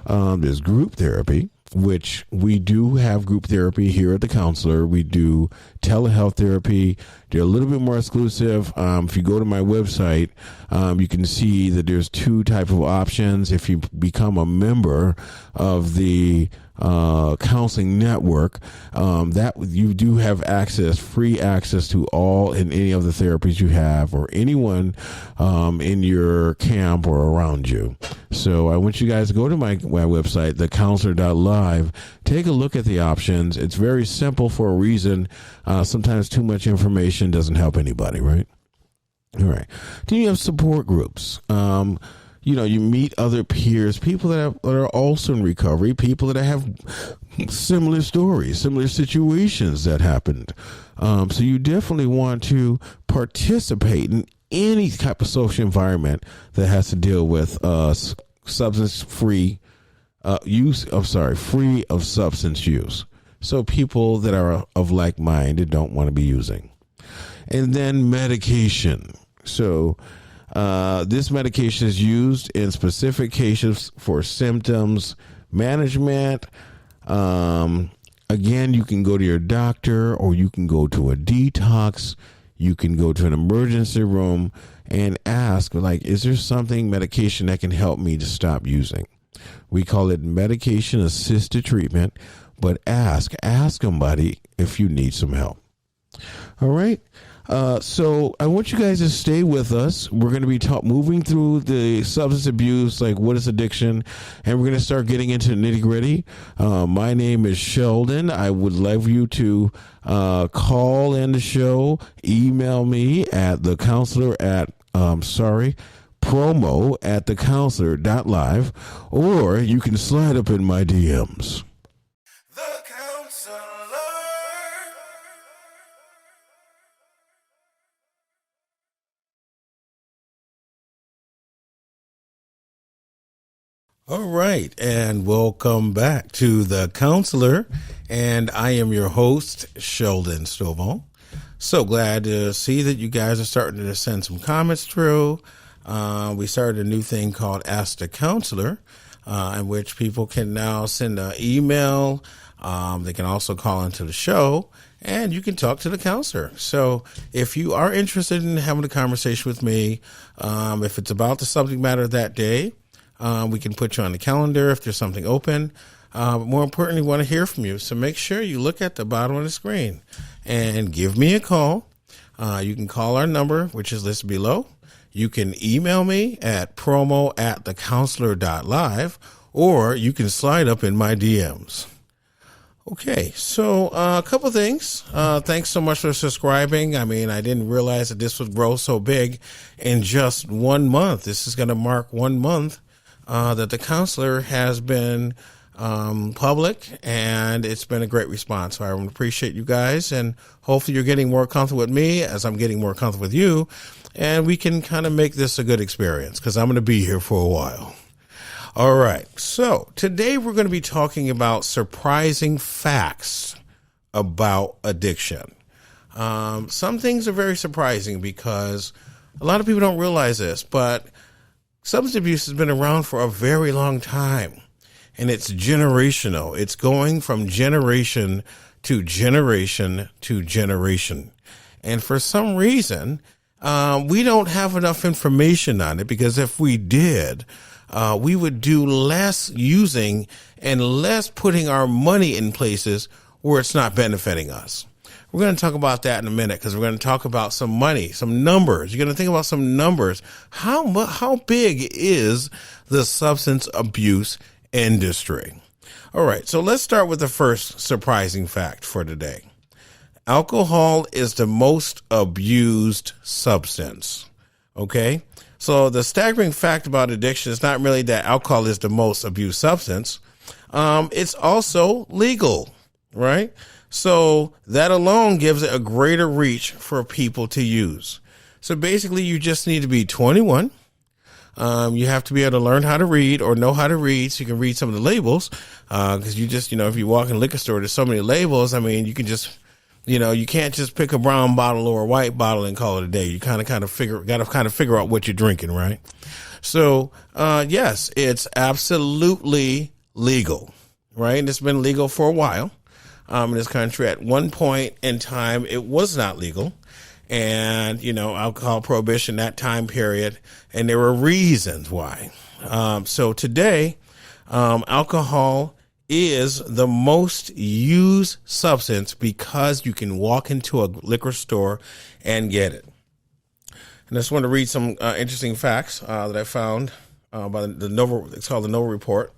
There's group therapy, which we do have group therapy here at the counselor. We do telehealth therapy. They're a little bit more exclusive. If you go to my website, you can see that there's 2 types of options. If you become a member of the counseling network, that you do have free access to all and any of the therapies you have, or anyone in your camp or around you. So I want you guys to go to my website, thecounselor.live. Take a look at the options. It's very simple for a reason. Sometimes too much information doesn't help anybody, right? All right. Then you have support groups. You meet other peers, people that are also in recovery, people that have similar stories, similar situations that happened. So you definitely want to participate in any type of social environment that has to deal with free of substance use. So people that are of like mind and don't want to be using. And then medication. So this medication is used in specific cases for symptoms management. Again, you can go to your doctor, or you can go to a detox. You can go to an emergency room and ask, is there medication that can help me to stop using? We call it medication assisted treatment, but ask somebody if you need some help. All right. So I want you guys to stay with us. We're going to be moving through the substance abuse, like what is addiction, and we're going to start getting into the nitty gritty. My name is Sheldon. I would love you to call in the show, email me at promo@thecounselor.live, or you can slide up in my DMs. The Counselor. All right, and welcome back to The Counselor, and I am your host, Sheldon Stovall. So glad to see that you guys are starting to send some comments through. We started a new thing called Ask the Counselor, in which people can now send an email. They can also call into the show, and you can talk to the counselor. So if you are interested in having a conversation with me, if it's about the subject matter that day, we can put you on the calendar if there's something open. But more importantly, we want to hear from you. So make sure you look at the bottom of the screen and give me a call. You can call our number, which is listed below. You can email me at promo@thecounselor.live, or you can slide up in my DMs. Okay, so a couple things. Thanks so much for subscribing. I mean, I didn't realize that this would grow so big in just 1 month. This is going to mark 1 month that the counselor has been public, and it's been a great response. So I appreciate you guys, and hopefully you're getting more comfortable with me as I'm getting more comfortable with you, and we can kind of make this a good experience because I'm going to be here for a while. All right, so today we're going to be talking about surprising facts about addiction. Some things are very surprising because a lot of people don't realize this, but substance abuse has been around for a very long time, and it's generational. It's going from generation to generation to generation. And for some reason, we don't have enough information on it, because if we did, we would do less using and less putting our money in places where it's not benefiting us. We're going to talk about that in a minute, because we're going to talk about some money, some numbers. You're going to think about some numbers. How big is the substance abuse industry? All right, so let's start with the first surprising fact for today. Alcohol is the most abused substance. Okay, so the staggering fact about addiction is not really that alcohol is the most abused substance. It's also legal, right? So that alone gives it a greater reach for people to use. So basically, you just need to be 21. You have to be able to learn how to read or know how to read, so you can read some of the labels. Because you just, if you walk in a liquor store, there's so many labels. I mean, you can just, you can't just pick a brown bottle or a white bottle and call it a day. You got to figure out what you're drinking, right? So, yes, it's absolutely legal, right? And it's been legal for a while. In this country. At one point in time, it was not legal, and alcohol prohibition that time period, and there were reasons why. So today, alcohol is the most used substance because you can walk into a liquor store and get it. And I just want to read some interesting facts that I found by the Nova. It's called the Nova Report.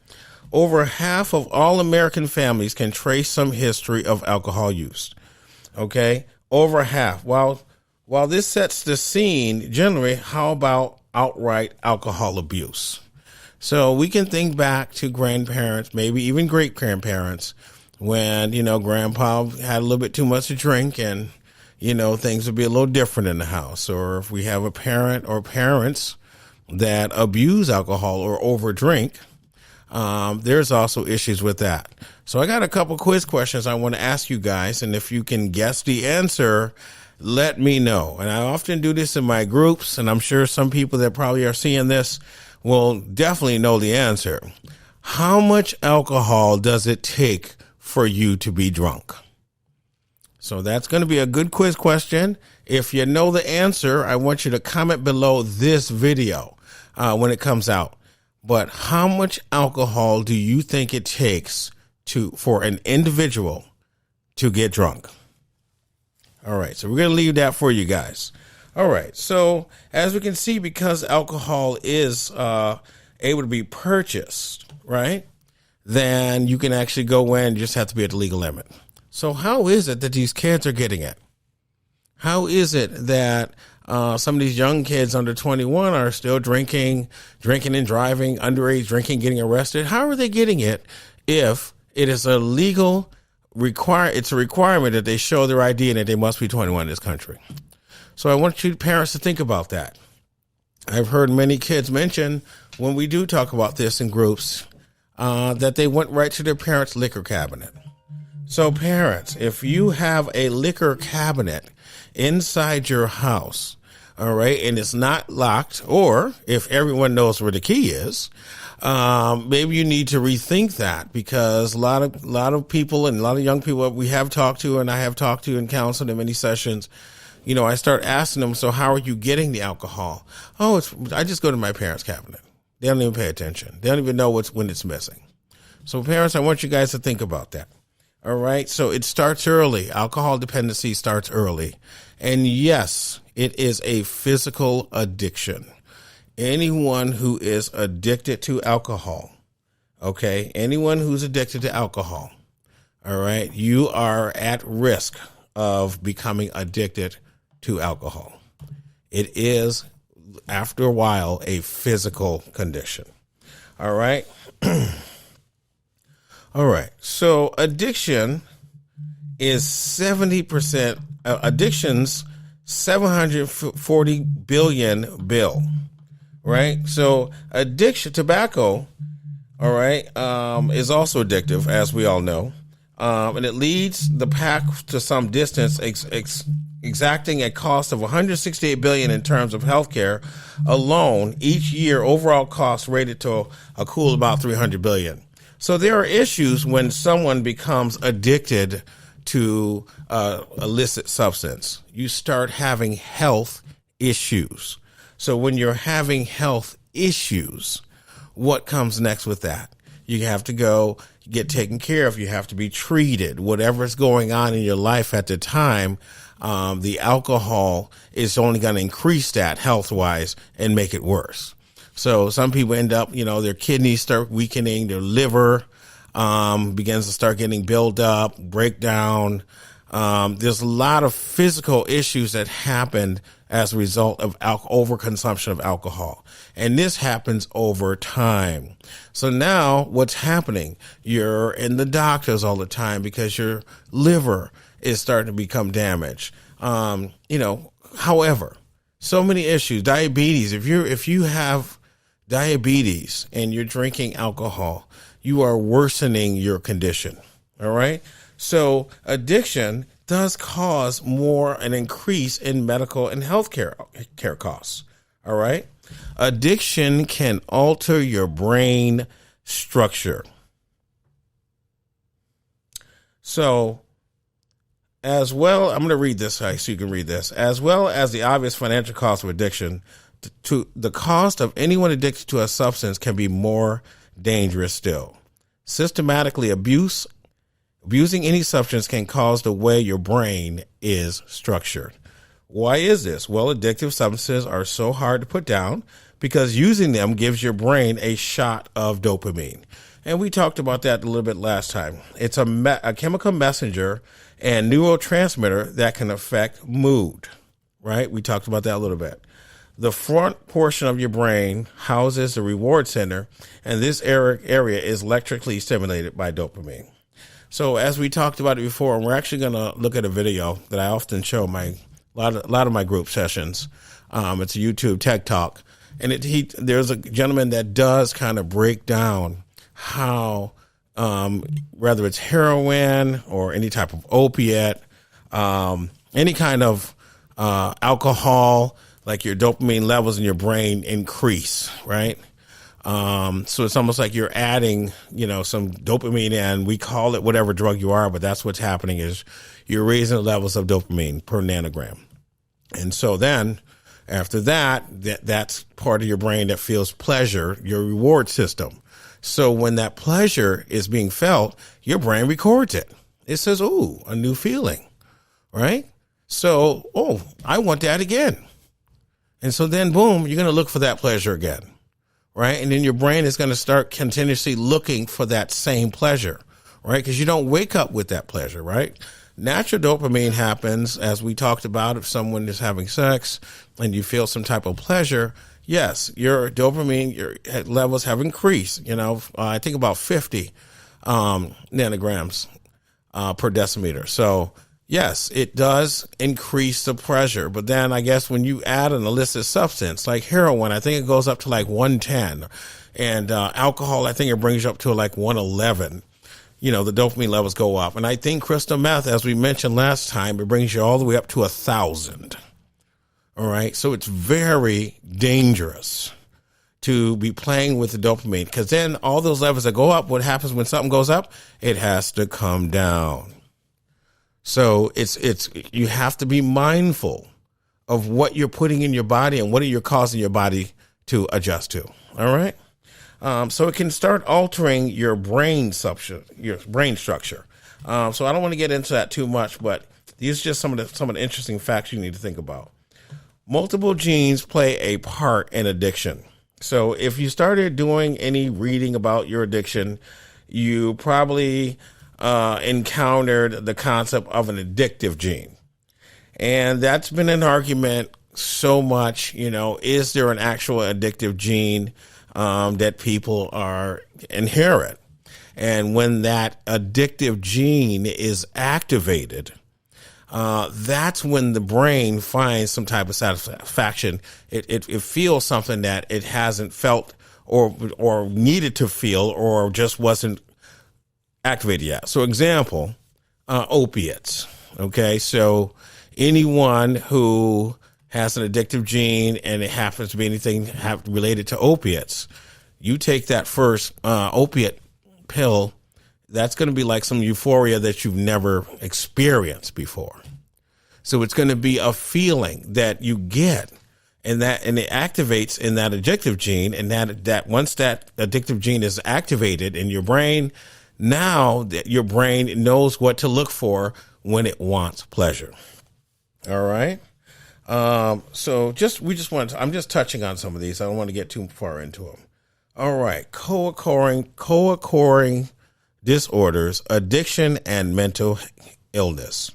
Over half of all American families can trace some history of alcohol use. Okay, over half. While this sets the scene, generally, how about outright alcohol abuse? So we can think back to grandparents, maybe even great-grandparents, when, grandpa had a little bit too much to drink, and, things would be a little different in the house. Or if we have a parent or parents that abuse alcohol or overdrink, there's also issues with that. So I got a couple quiz questions I want to ask you guys, and if you can guess the answer, let me know. And I often do this in my groups, and I'm sure some people that probably are seeing this will definitely know the answer. How much alcohol does it take for you to be drunk? So that's going to be a good quiz question. If you know the answer, I want you to comment below this video when it comes out. But how much alcohol do you think it takes for an individual to get drunk? All right, so we're going to leave that for you guys. All right, so as we can see, because alcohol is able to be purchased, right, then you can actually go in, you just have to be at the legal limit. So how is it that these kids are getting it? How is it that some of these young kids under 21 are still drinking and driving, underage drinking, getting arrested? How are they getting it if it is a legal it's a requirement that they show their ID and that they must be 21 in this country? So I want you parents to think about that. I've heard many kids mention when we do talk about this in groups that they went right to their parents' liquor cabinet. So parents, if you have a liquor cabinet inside your house, all right, and it's not locked, or if everyone knows where the key is, maybe you need to rethink that, because a lot of people and a lot of young people we have talked to, and I have talked to and counseled in many sessions, I start asking them, so how are you getting the alcohol? Oh, I just go to my parents' cabinet. They don't even pay attention. They don't even know when it's missing. So parents, I want you guys to think about that. All right. So it starts early. Alcohol dependency starts early. And yes, it is a physical addiction. Anyone who is addicted to alcohol, okay, anyone who's addicted to alcohol, all right, you are at risk of becoming addicted to alcohol. It is, after a while, a physical condition. All right. All right. So addiction is 70%. Addiction's 740 billion bill. Right. So tobacco, all right, is also addictive, as we all know. And it leads the pack to some distance, exacting a cost of $168 billion in terms of healthcare alone each year. Overall costs rated to a cool about $300 billion. So there are issues when someone becomes addicted to illicit substance. You start having health issues. So when you're having health issues, what comes next with that? You have to go get taken care of. You have to be treated. Whatever's going on in your life at the time, the alcohol is only going to increase that health-wise and make it worse. So some people end up, their kidneys start weakening, their liver begins to start getting built up, breakdown. There's a lot of physical issues that happen as a result of overconsumption of alcohol. And this happens over time. So now what's happening? You're in the doctors all the time because your liver is starting to become damaged. However, so many issues. Diabetes. If you have diabetes and you're drinking alcohol, you are worsening your condition. All right. So addiction does cause an increase in medical and health care costs. All right. Addiction can alter your brain structure. So as well, I'm going to read this so you can read this. As well as the obvious financial cost of addiction, to the cost of anyone addicted to a substance can be more dangerous still. Systematically abusing any substance can cause the way your brain is structured. Why is this? Well, addictive substances are so hard to put down because using them gives your brain a shot of dopamine. And we talked about that a little bit last time. It's a chemical messenger and neurotransmitter that can affect mood, right? We talked about that a little bit. The front portion of your brain houses the reward center, and this area is electrically stimulated by dopamine. So as we talked about it before, and we're actually going to look at a video that I often show a lot of my group sessions. It's a YouTube Tech Talk, and there's a gentleman that does kind of break down how whether it's heroin or any type of opiate, any kind of alcohol, like your dopamine levels in your brain increase, right? So it's almost like you're adding, some dopamine in. We call it whatever drug you are, but that's what's happening is you're raising the levels of dopamine per nanogram. And so then after that's part of your brain that feels pleasure, your reward system. So when that pleasure is being felt, your brain records it. It says, "Ooh, a new feeling," right? So, I want that again. And so then, boom, you're going to look for that pleasure again, right? And then your brain is going to start continuously looking for that same pleasure, right? Because you don't wake up with that pleasure, right? Natural dopamine happens, as we talked about, if someone is having sex and you feel some type of pleasure, yes, your dopamine, your levels have increased, I think about 50 nanograms per decimeter. So, yes, it does increase the pleasure. But then I guess when you add an illicit substance like heroin, I think it goes up to like 110. And alcohol, I think it brings you up to like 111. The dopamine levels go up. And I think crystal meth, as we mentioned last time, it brings you all the way up to 1,000. All right. So it's very dangerous to be playing with the dopamine because then all those levels that go up, what happens when something goes up? It has to come down. So you have to be mindful of what you're putting in your body and what you're causing your body to adjust to. All right. So it can start altering your brain structure. So I don't want to get into that too much, but these are just some of the interesting facts you need to think about. Multiple genes play a part in addiction. So if you started doing any reading about your addiction, you probably encountered the concept of an addictive gene. And that's been an argument so much, is there an actual addictive gene that people are inherit? And when that addictive gene is activated, that's when the brain finds some type of satisfaction. It feels something that it hasn't felt or needed to feel or just wasn't activated yet. So example, opiates. Okay. So anyone who has an addictive gene and it happens to be anything related to opiates, you take that first opiate pill, that's going to be like some euphoria that you've never experienced before. So it's going to be a feeling that you get, and it activates in that addictive gene, and that once that addictive gene is activated in your brain, now your brain knows what to look for when it wants pleasure. All right. I'm just touching on some of these. I don't want to get too far into them. All right. Co-occurring disorders, addiction, and mental illness.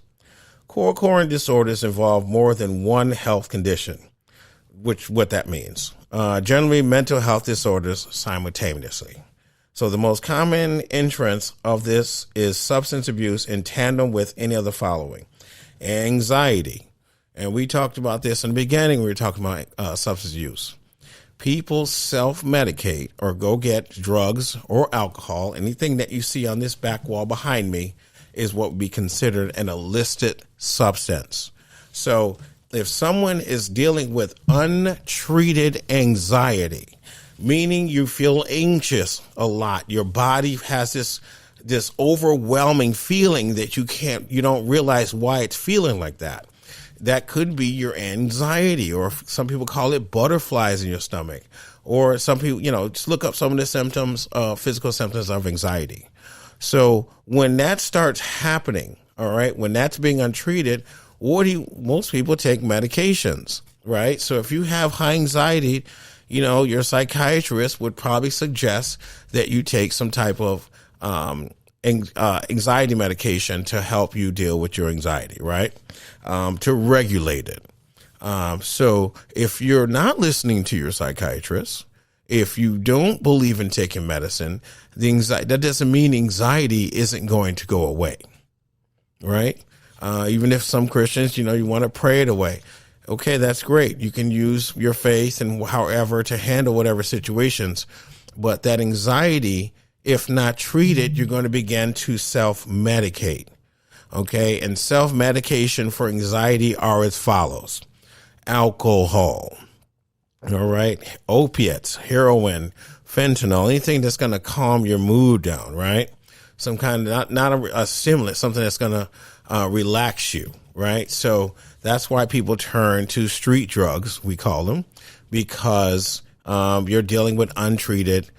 Co-occurring disorders involve more than one health condition, what that means. Generally, mental health disorders simultaneously. So the most common entrance of this is substance abuse in tandem with any of the following. Anxiety. And we talked about this in the beginning. We were talking about substance use. People self-medicate or go get drugs or alcohol. Anything that you see on this back wall behind me is what would be considered an illicit substance. So if someone is dealing with untreated anxiety, meaning you feel anxious a lot, your body has this overwhelming feeling that you don't realize why it's feeling like that. That could be your anxiety, or some people call it butterflies in your stomach, or some people, just look up some of the symptoms, physical symptoms of anxiety. So when that starts happening, all right, when that's being untreated, most people take medications, right? So if you have high anxiety, your psychiatrist would probably suggest that you take some type of anxiety medication to help you deal with your anxiety, right? To regulate it. So if you're not listening to your psychiatrist, if you don't believe in taking medicine, that doesn't mean anxiety isn't going to go away, right? Even if some Christians, you want to pray it away. Okay, that's great. You can use your faith and however to handle whatever situations, but that anxiety, if not treated, you're going to begin to self-medicate. Okay, and self-medication for anxiety are as follows. Alcohol, all right, opiates, heroin, fentanyl, anything that's going to calm your mood down, right? Some kind of, not a stimulant, something that's going to relax you, right? So that's why people turn to street drugs, we call them, because you're dealing with untreated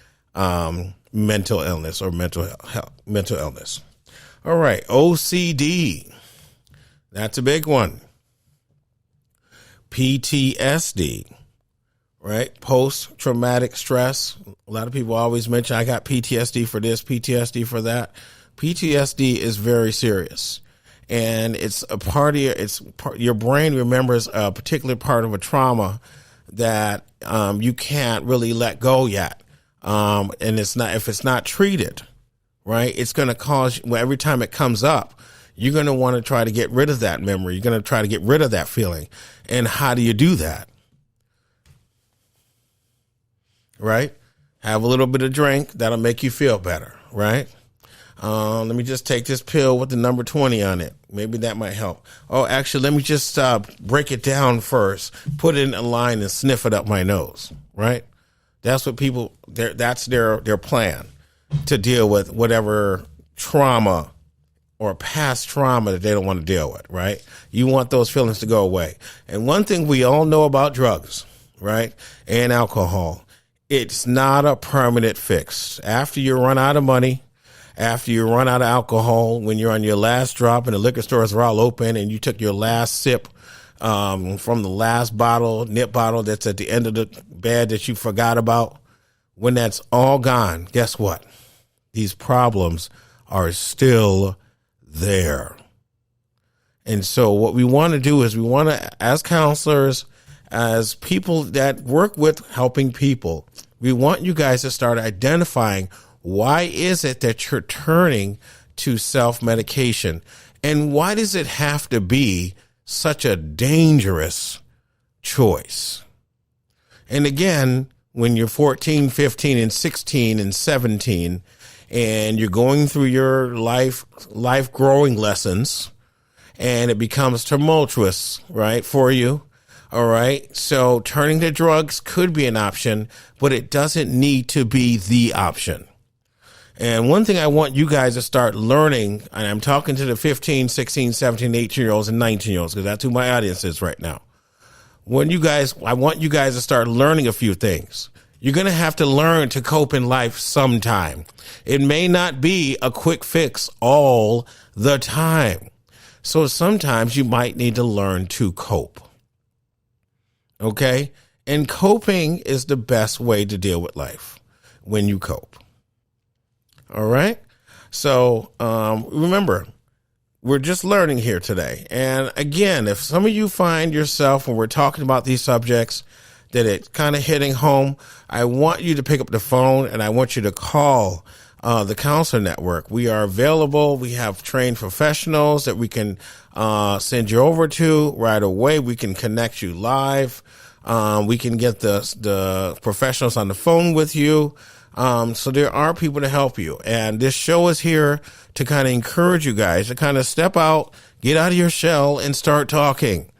mental illness or mental illness. All right, OCD, that's a big one. PTSD, right? Post-traumatic stress. A lot of people always mention, I got PTSD for this, PTSD for that. PTSD is very serious. And it's a part of your brain remembers a particular part of a trauma that you can't really let go yet. And if it's not treated, right, it's going to cause, every time it comes up, you're going to want to try to get rid of that memory. You're going to try to get rid of that feeling. And how do you do that? Right? Have a little bit of drink. That'll make you feel better, right? Let me just take this pill with the number 20 on it. Maybe that might help. Oh, actually, let me just break it down first, put it in a line and sniff it up my nose, right? That's what that's their plan to deal with whatever trauma or past trauma that they don't want to deal with, right? You want those feelings to go away. And one thing we all know about drugs, right, and alcohol, it's not a permanent fix. After you run out of money, after you run out of alcohol, when you're on your last drop and the liquor stores are all open and you took your last sip from the last nip bottle that's at the end of the bed that you forgot about, when that's all gone, guess what? These problems are still there. And so what we want to do is we want to, as counselors, as people that work with helping people, we want you guys to start identifying why is it that you're turning to self-medication, and why does it have to be such a dangerous choice? And again, when you're 14, 15, and 16, and 17, and you're going through your life growing lessons, and it becomes tumultuous, right, for you. All right. So turning to drugs could be an option, but it doesn't need to be the option. And one thing I want you guys to start learning, and I'm talking to the 15, 16, 17, 18-year-olds and 19-year-olds, because that's who my audience is right now. I want you guys to start learning a few things. You're going to have to learn to cope in life sometime. It may not be a quick fix all the time. So sometimes you might need to learn to cope. Okay? And coping is the best way to deal with life when you cope. All right. So remember, we're just learning here today. And again, if some of you find yourself when we're talking about these subjects that it's kind of hitting home, I want you to pick up the phone and I want you to call the Counselor Network. We are available. We have trained professionals that we can send you over to right away. We can connect you live. We can get the professionals on the phone with you. So there are people to help you. And this show is here to kind of encourage you guys to kind of step out, get out of your shell and start talking,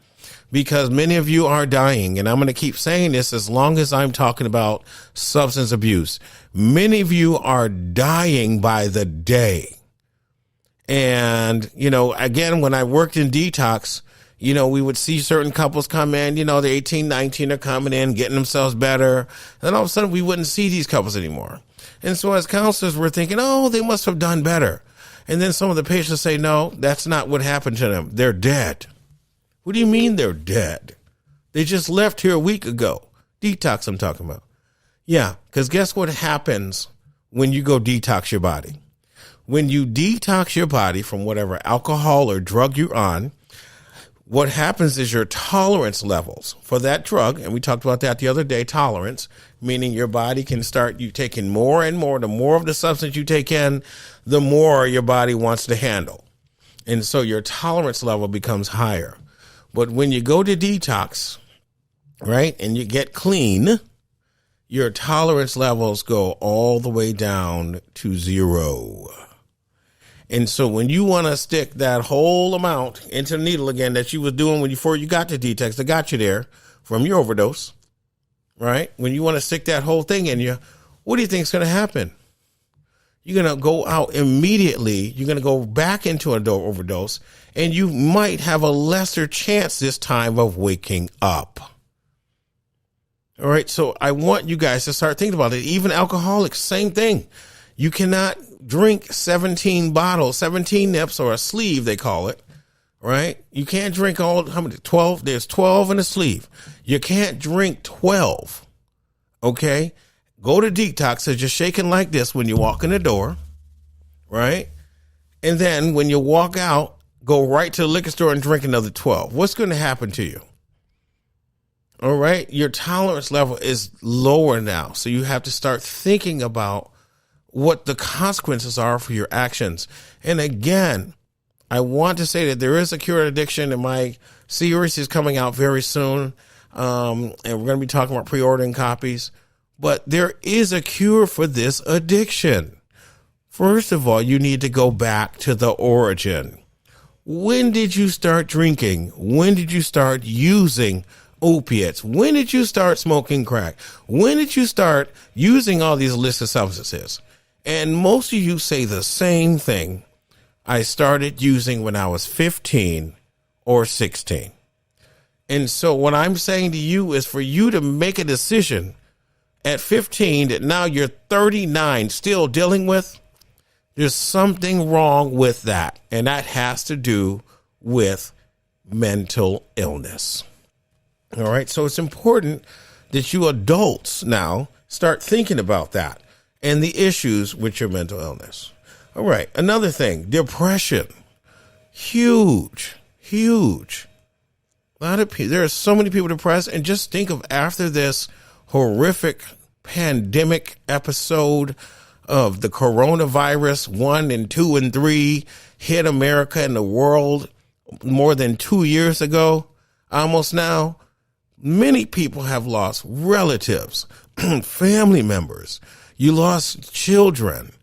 because many of you are dying. And I'm going to keep saying this as long as I'm talking about substance abuse. Many of you are dying by the day. And, again, when I worked in detox, we would see certain couples come in, they're 18, 19, they're coming in, getting themselves better. Then all of a sudden we wouldn't see these couples anymore. And so as counselors, we're thinking, oh, they must have done better. And then some of the patients say, no, that's not what happened to them. They're dead. What do you mean they're dead? They just left here a week ago. Detox I'm talking about. Yeah, because guess what happens when you go detox your body? When you detox your body from whatever alcohol or drug you're on, what happens is your tolerance levels for that drug, and we talked about that the other day, tolerance, meaning your body can start you taking more and more. The more of the substance you take in, the more your body wants to handle. And so your tolerance level becomes higher. But when you go to detox, right, and you get clean, your tolerance levels go all the way down to 0. And so when you want to stick that whole amount into the needle again that you was doing before you got to detox, that got you there from your overdose, right? When you want to stick that whole thing in you, what do you think is going to happen? You're going to go out immediately. You're going to go back into an overdose, and you might have a lesser chance this time of waking up. All right. So I want you guys to start thinking about it. Even alcoholics, same thing. You cannot drink 17 bottles, 17 nips, or a sleeve, they call it, right? You can't drink how many? 12. There's 12 in a sleeve. You can't drink 12. Okay. Go to detox. So you're shaking like this when you walk in the door, right? And then when you walk out, go right to the liquor store and drink another 12. What's going to happen to you? All right. Your tolerance level is lower now. So you have to start thinking about what the consequences are for your actions. And again, I want to say that there is a cure to addiction, and my series is coming out very soon. And we're going to be talking about pre-ordering copies, but there is a cure for this addiction. First of all, you need to go back to the origin. When did you start drinking? When did you start using opiates? When did you start smoking crack? When did you start using all these illicit substances? And most of you say the same thing. I started using when I was 15 or 16. And so what I'm saying to you is for you to make a decision at 15 that now you're 39 still dealing with, there's something wrong with that. And that has to do with mental illness. All right. So it's important that you adults now start thinking about that and the issues with your mental illness. All right. Another thing, depression. Huge. A lot of people, there are so many people depressed. And just think of after this horrific pandemic episode of the coronavirus 1 and 2 and 3 hit America and the world more than 2 years ago, almost now, many people have lost relatives, family members. You lost children,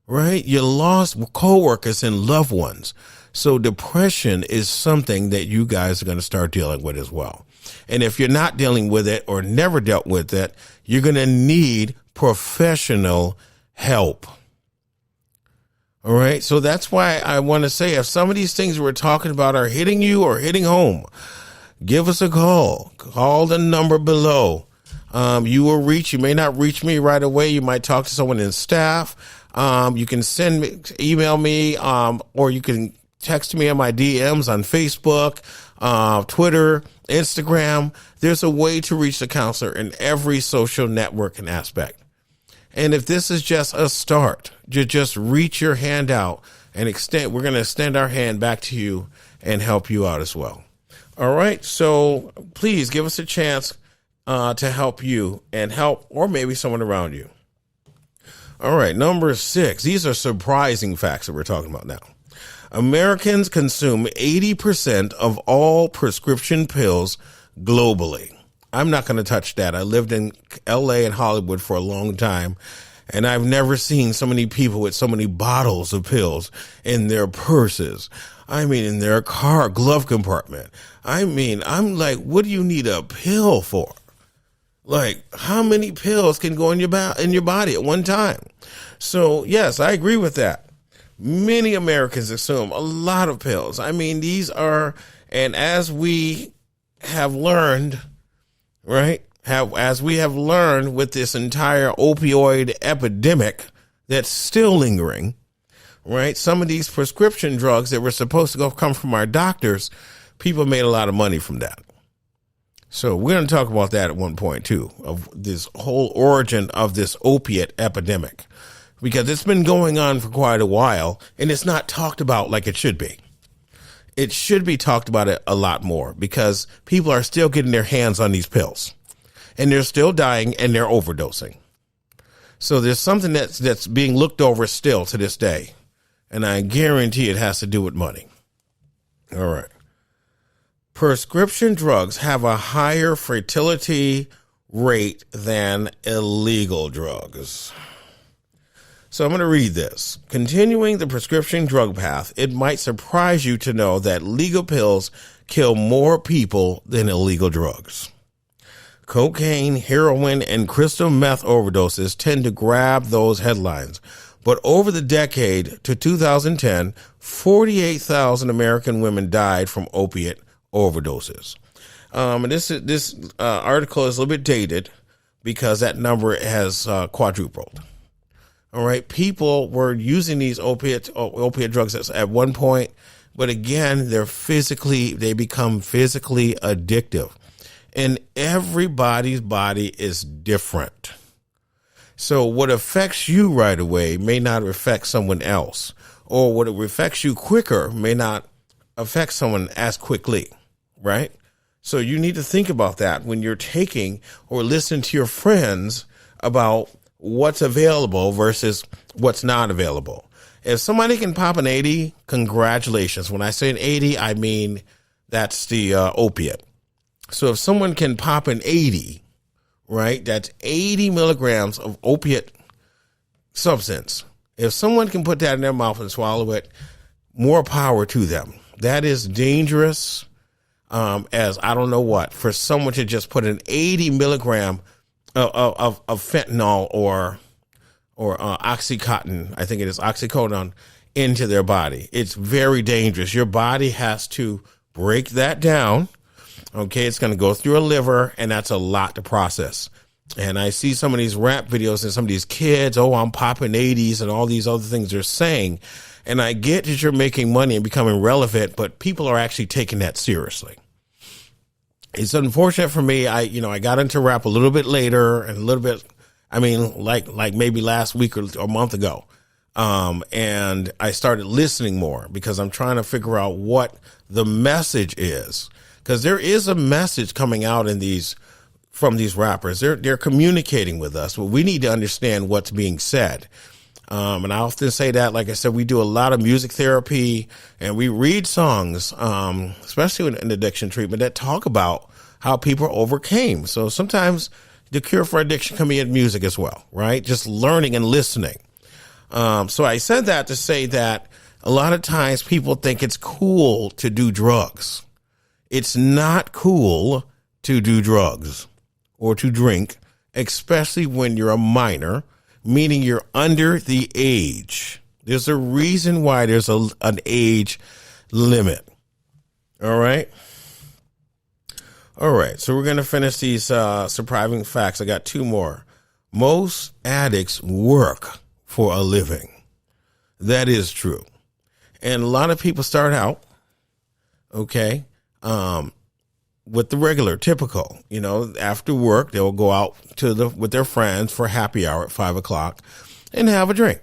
right? You lost coworkers and loved ones So depression is something that you guys are going to start dealing with as well. And if you're not dealing with it or never dealt with it, you're going to need professional help. All right. So that's why I want to say, if some of these things we're talking about are hitting you or hitting home, give us a call. Call the number below. You may not reach me right away. You might talk to someone in staff. You can email me, or you can text me on my DMs on Facebook, Twitter, Instagram. There's a way to reach the counselor in every social network and aspect. And if this is just a start, just reach your hand out and we're going to extend our hand back to you and help you out as well. All right. So please give us a chance to help you and help, or maybe someone around you. All right. Number 6. These are surprising facts that we're talking about now. Americans consume 80% of all prescription pills globally. I'm not going to touch that. I lived in LA and Hollywood for a long time, and I've never seen so many people with so many bottles of pills in their purses. I mean, in their car glove compartment. I mean, I'm like, what do you need a pill for? Like, how many pills can go in your body at one time? So, yes, I agree with that. Many Americans consume a lot of pills. I mean, and as we have learned, right, as we have learned with this entire opioid epidemic that's still lingering, right, some of these prescription drugs that were supposed to come from our doctors, people made a lot of money from that. So we're going to talk about that at one point, too, of this whole origin of this opiate epidemic, because it's been going on for quite a while, and it's not talked about like it should be. It should be talked about it a lot more, because people are still getting their hands on these pills, and they're still dying, and they're overdosing. So there's something that's being looked over still to this day, and I guarantee it has to do with money. All right. Prescription drugs have a higher fertility rate than illegal drugs. So I'm going to read this. Continuing the prescription drug path, it might surprise you to know that legal pills kill more people than illegal drugs. Cocaine, heroin, and crystal meth overdoses tend to grab those headlines. But over the decade to 2010, 48,000 American women died from opiate overdoses. And this article is a little bit dated because that number has quadrupled. All right. People were using these opiate drugs at one point, but again, they become physically addictive, and everybody's body is different. So what affects you right away may not affect someone else, or what affects you quicker may not affect someone as quickly. Right. So you need to think about that when you're taking or listening to your friends about what's available versus what's not available. If somebody can pop an 80, congratulations. When I say an 80, I mean that's the opiate. So if someone can pop an 80, right, that's 80 milligrams of opiate substance. If someone can put that in their mouth and swallow it, more power to them. That is dangerous as I don't know what, for someone to just put an 80 milligram of fentanyl or Oxycontin, I think it is oxycodone, into their body. It's very dangerous. Your body has to break that down. Okay, it's going to go through a liver, and that's a lot to process. And I see some of these rap videos and some of these kids, I'm popping 80s and all these other things they're saying. And I get that you're making money and becoming relevant, but people are actually taking that seriously. It's unfortunate for me. I got into rap a little bit later and like maybe last week or a month ago. And I started listening more because I'm trying to figure out what the message is, because there is a message coming out from these rappers. They're communicating with us, but we need to understand what's being said. And I often say that, like I said, we do a lot of music therapy and we read songs, especially in addiction treatment, that talk about how people overcame. So sometimes the cure for addiction can be in music as well, right? Just learning and listening. So I said that to say that A lot of times people think it's cool to do drugs. It's not cool to do drugs or to drink, especially when you're a minor, meaning you're under the age. There's a reason why there's an age limit. All right. All right. So we're going to finish these surprising facts. I got two more. Most addicts work for a living. That is true. And a lot of people start out, okay, with the regular, typical, after work, they'll go out with their friends for happy hour at 5:00 and have a drink.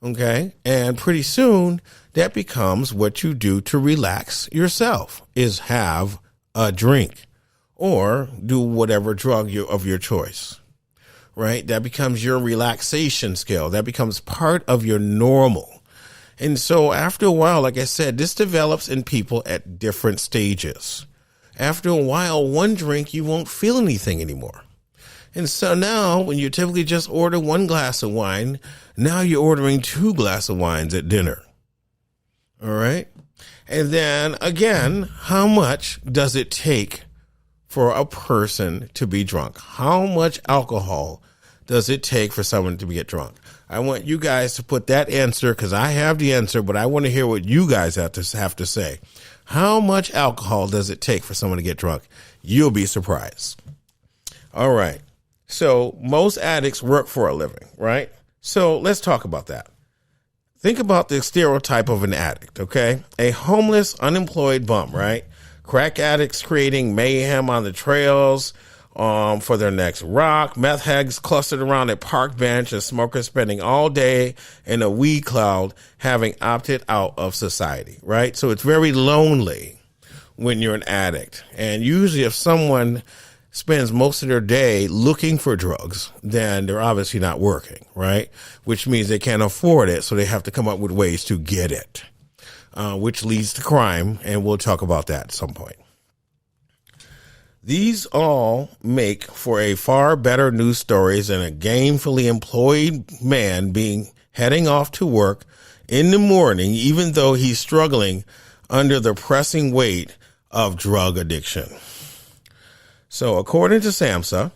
Okay. And pretty soon that becomes what you do to relax yourself, is have a drink or do whatever drug of your choice, right? That becomes your relaxation skill. That becomes part of your normal. And so after a while, like I said, this develops in people at different stages. After a while, one drink, you won't feel anything anymore. And so now when you typically just order one glass of wine, now you're ordering 2 glasses of wines at dinner. All right. And then again, how much does it take for a person to be drunk? How much alcohol does it take for someone to get drunk? I want you guys to put that answer, because I have the answer, but I want to hear what you guys have to say. How much alcohol does it take for someone to get drunk? You'll be surprised. All right. So most addicts work for a living, right? So let's talk about that. Think about the stereotype of an addict, okay? A homeless, unemployed bum, right? Crack addicts creating mayhem on the trails for their next rock. Meth heads clustered around a park bench, and smokers spending all day in a weed cloud, having opted out of society, right? So it's very lonely when you're an addict. And usually if someone spends most of their day looking for drugs, then they're obviously not working, right? Which means they can't afford it, so they have to come up with ways to get it, which leads to crime, and we'll talk about that at some point. These all make for a far better news stories than a gainfully employed man heading off to work in the morning, even though he's struggling under the pressing weight of drug addiction. So according to SAMHSA,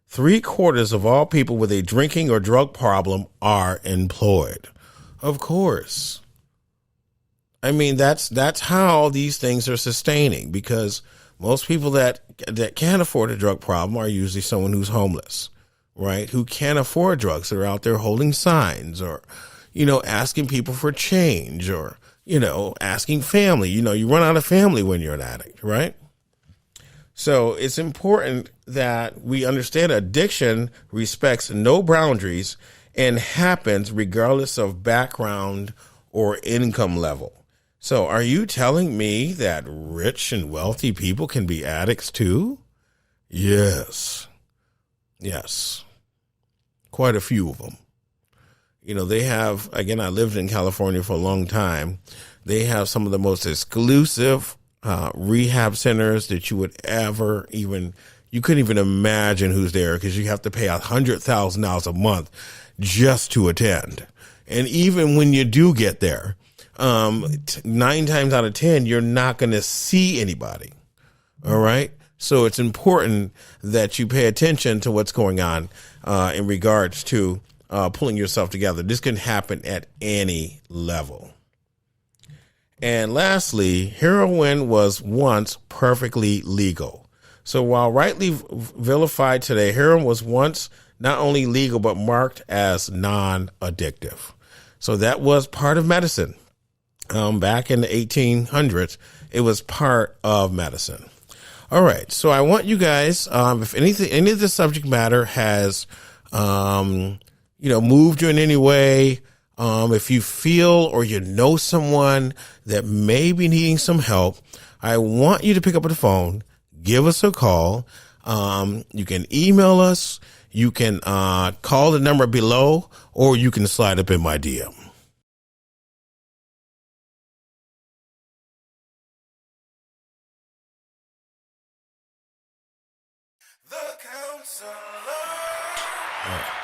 3/4 of all people with a drinking or drug problem are employed. Of course. I mean, that's how these things are sustaining, because most people that can't afford a drug problem are usually someone who's homeless, right? Who can't afford drugs. They're out there holding signs or, asking people for change or, asking family. You run out of family when you're an addict, right? So it's important that we understand addiction respects no boundaries and happens regardless of background or income level. So are you telling me that rich and wealthy people can be addicts too? Yes. Yes. Quite a few of them. They have, again, I lived in California for a long time. They have some of the most exclusive rehab centers that you would you couldn't even imagine who's there, because you have to pay $100,000 a month just to attend. And even when you do get there, 9 times out of 10, you're not going to see anybody. All right. So it's important that you pay attention to what's going on in regards to pulling yourself together. This can happen at any level. And lastly, heroin was once perfectly legal. So while rightly vilified today, heroin was once not only legal, but marked as non-addictive. So that was part of medicine. Back in the 1800s, it was part of medicine. All right. So I want you guys, if any of the subject matter has, moved you in any way, if you feel or someone that may be needing some help, I want you to pick up the phone, give us a call. You can email us. You can call the number below, or you can slide up in my DM.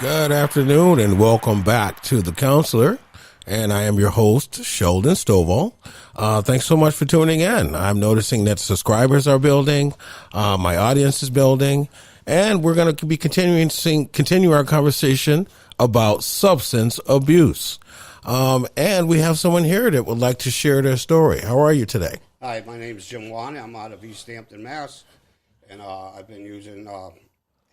Good afternoon and welcome back to The Counselor. and I am your host, Sheldon Stovall. Thanks so much for tuning in. I'm noticing that subscribers are building, my audience is building, and we're going to be continue our conversation about substance abuse. And we have someone here that would like to share their story. How are you today? Hi, my name is Jim Wan. I'm out of East Hampton, Mass. And I've been using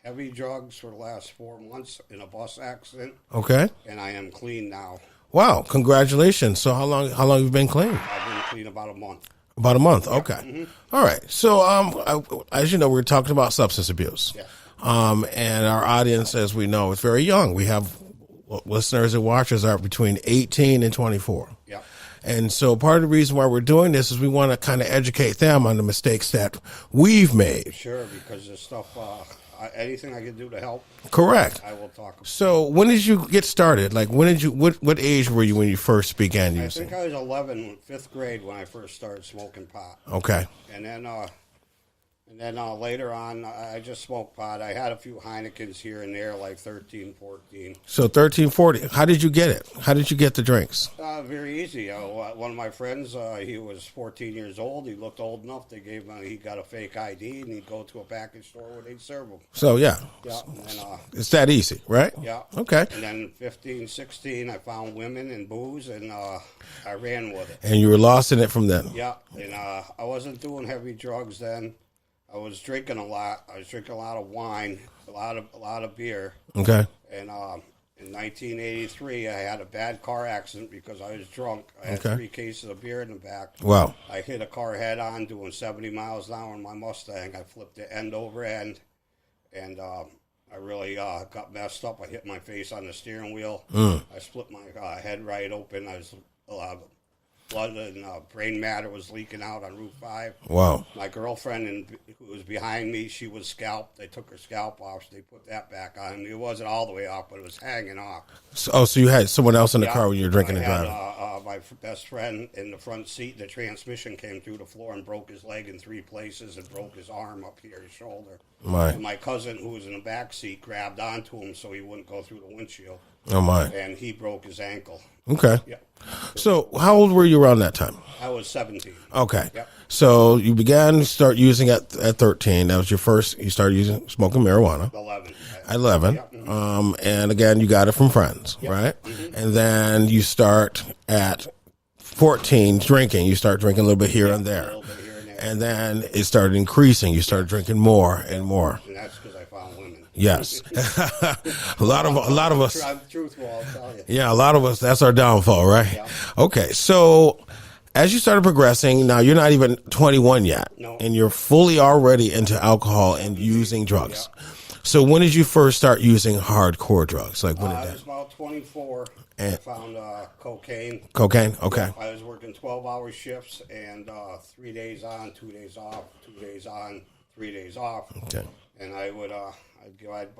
heavy drugs for the last 4 months in a bus accident. Okay. And I am clean now. Wow, congratulations. So how long have you been clean? I've been clean about a month. About a month, Yeah. okay. Mm-hmm. All right. So as you know, we're talking about substance abuse. Yeah. And our audience, as we know, is very young. We have listeners and watchers are between 18 and 24. Yeah. And so part of the reason why we're doing this is we want to kind of educate them on the mistakes that we've made. Sure, because there's stuff, anything I can do to help. Correct. I will talk about. So when did you get started? Like when did you, what age were you when you first began using? I think I was 11, 5th grade when I first started smoking pot. Okay. And then later on, I just smoked pot. I had a few Heinekens here and there, like 13, 14. So 13, 14. How did you get it? How did you get the drinks? Very easy. One of my friends, he was 14 years old. He looked old enough. They gave him, he got a fake ID, and he'd go to a package store where they'd serve him. So, yeah. Yeah. And, it's that easy, right? Yeah. Okay. And then 15, 16, I found women and booze, and I ran with it. And you were lost in it from then? Yeah. And I wasn't doing heavy drugs then. I was drinking a lot. I was drinking a lot of wine, a lot of beer. Okay. And in 1983, I had a bad car accident because I was drunk. I had 3 cases of beer in the back. Wow. I hit a car head on doing 70 miles an hour in my Mustang. I flipped it end over end, and I really got messed up. I hit my face on the steering wheel. I split my head right open. I was blood and brain matter was leaking out on Route 5. Wow. My girlfriend, who was behind me, she was scalped. They took her scalp off, so they put that back on. It wasn't all the way off, but it was hanging off. So you had someone else in the car when you were drinking and driving? My best friend in the front seat. The transmission came through the floor and broke his leg in 3 places and broke his arm up here, his shoulder. My. And my cousin, who was in the back seat, grabbed onto him so he wouldn't go through the windshield. Oh, my. And he broke his ankle. Okay. Yeah. So how old were you around that time? I was 17. Okay. Yep. So you began to start using at 13. That was your first, you started smoking marijuana. 11. At 11. Yep. And again, you got it from friends, right? Mm-hmm. And then you start at 14 drinking. You start drinking a little bit here and there. A little bit here and there. And then it started increasing. You started drinking more and more. And that's because I found women. Yes. a lot of us. I'm truthful, I'll tell you. Yeah, a lot of us, that's our downfall, right? Yeah. Okay, so as you started progressing, now you're not even 21 yet. No. And you're fully already into alcohol and using drugs. Yeah. So when did you first start using hardcore drugs? Like when I did was that? about 24. And- I found cocaine. Cocaine? Okay. I was working 12-hour shifts and 3 days on, 2 days off, 2 days on, 3 days off. Okay. And I would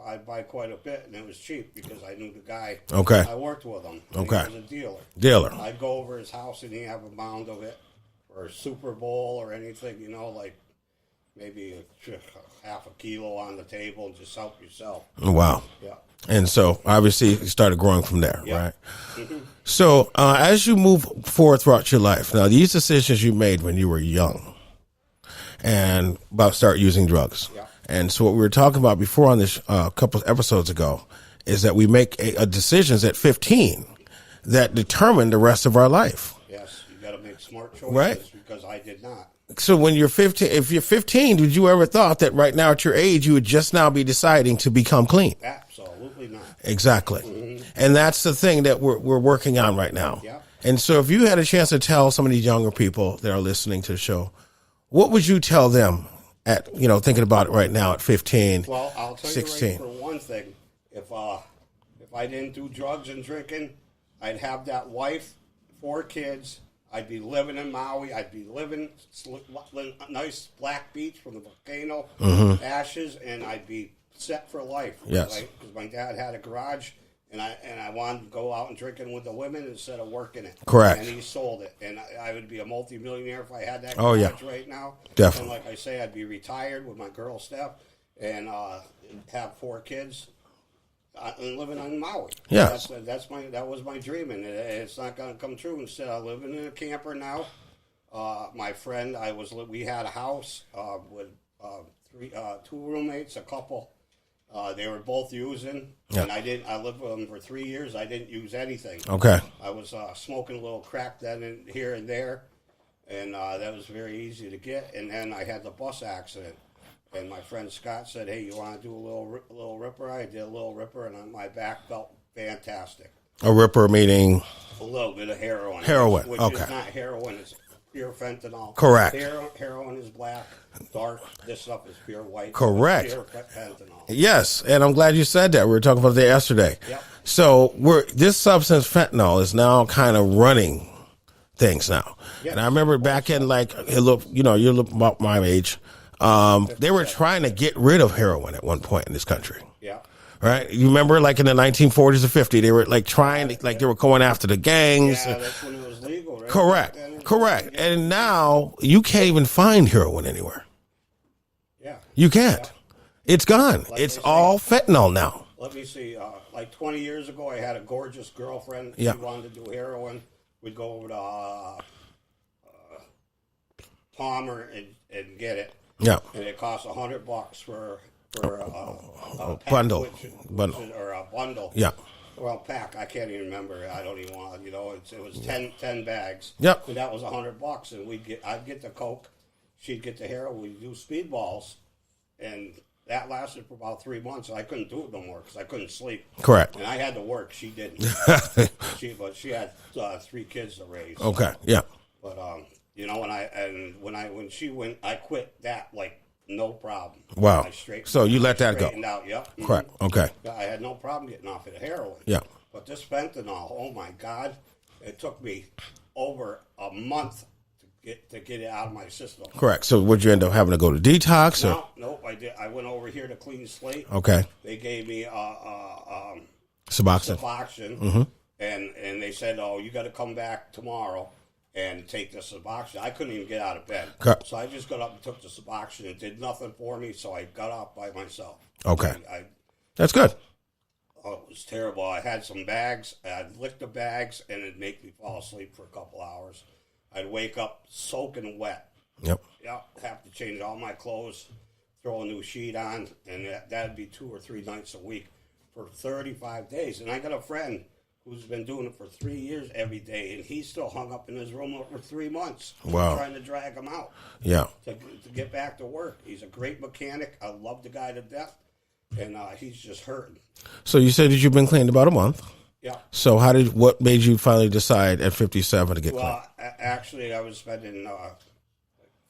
I'd buy quite a bit, and it was cheap because I knew the guy. Okay. I worked with him. Okay. He was a dealer. Dealer. I'd go over his house and he'd have a mound of it, or a Super Bowl or anything, like maybe half a kilo on the table, and just help yourself. Wow. Yeah. And so obviously you started growing from there, Yeah. right? Mm-hmm. So as you move forward throughout your life, now these decisions you made when you were young and about start using drugs. Yeah. And so what we were talking about before on this couple of episodes ago is that we make decisions at 15 that determine the rest of our life. Yes, you got to make smart choices, Right. Because I did not. So when you're 15, if you're 15, did you ever thought that right now at your age, you would just now be deciding to become clean? Absolutely not. Exactly. Mm-hmm. And that's the thing that we're working on right now. Yeah. And so if you had a chance to tell some of these younger people that are listening to the show, what would you tell them at, thinking about it right now at 15, Well, I'll tell 16? you right, for one thing, if I didn't do drugs and drinking, I'd have that wife, 4 kids. I'd be living in Maui. I'd be living a nice black beach from the volcano ashes, and I'd be set for life. Yes. Because my dad had a garage, and I wanted to go out and drinking with the women instead of working it. Correct. And he sold it, and I would be a multimillionaire if I had that Oh, garage yeah. right now. Definitely. And like I say, I'd be retired with my girl Steph, and have 4 kids. I'm living on Maui. Yeah. That was my dream, and it's not going to come true. Instead, I'm living in a camper now. My friend, we had a house with two roommates, a couple. They were both using, and I lived with them for 3 years. I didn't use anything. Okay. I was smoking a little crack then here and there, and that was very easy to get. And then I had the bus accident, and my friend Scott said, "Hey, you want to do a little ripper?" I did a little ripper, and my back felt fantastic. A ripper meaning? A little bit of heroin. Heroin, which okay. is not heroin. It's pure fentanyl. Correct. Heroin is black, dark. This stuff is pure white. Correct. Pure fentanyl. Yes, and I'm glad you said that. We were talking about that yesterday. Yep. So this substance, fentanyl, is now kind of running things now. Yep. And I remember back in you're about my age. They were trying to get rid of heroin at one point in this country. Yeah. Right? You remember, like in the 1940s or 50s, they were like trying to, they were going after the gangs. Yeah, that's when it was legal, right? Correct. And now you can't even find heroin anywhere. Yeah. You can't. It's gone. It's all fentanyl now. Let me see. Like 20 years ago, I had a gorgeous girlfriend. Yeah. She wanted to do heroin. We'd go over to Palmer and get it. Yeah. And it cost $100 for a bundle. Or a bundle. Yeah. Well, pack. I can't even remember. I don't even want. It was 10 bags. Yep. And that was $100, and I'd get the coke, she'd get the heroin. We'd do speedballs, and that lasted for about 3 months. I couldn't do it no more because I couldn't sleep. Correct. And I had to work. She didn't. She had 3 kids to raise. Okay. Yeah. But when she went, I quit that like no problem. Wow. So you let that go. Out, yep. Correct. Okay. I had no problem getting off of the heroin. Yeah. But this fentanyl, oh my God, it took me over a month to get it out of my system. Correct. So would you end up having to go to detox? Nope. I did. I went over here to Clean Slate. Okay. They gave me Suboxone. Mm-hmm. And they said, "Oh, you got to come back tomorrow and take the Suboxone." I couldn't even get out of bed. Okay. So I just got up and took the Suboxone. It did nothing for me, so I got up by myself. Okay. That's good. Oh, it was terrible. I had some bags. I'd lick the bags, and it'd make me fall asleep for a couple hours. I'd wake up soaking wet. Yep. Yeah, have to change all my clothes, throw a new sheet on, and that'd be 2 or 3 nights a week for 35 days. And I got a friend who's been doing it for 3 years every day, and he's still hung up in his room for 3 months. Wow. Trying to drag him out. Yeah. To get back to work. He's a great mechanic. I love the guy to death, and he's just hurting. So you said that you've been clean about a month. Yeah. So what made you finally decide at 57 to get clean? Well, actually, I was spending $400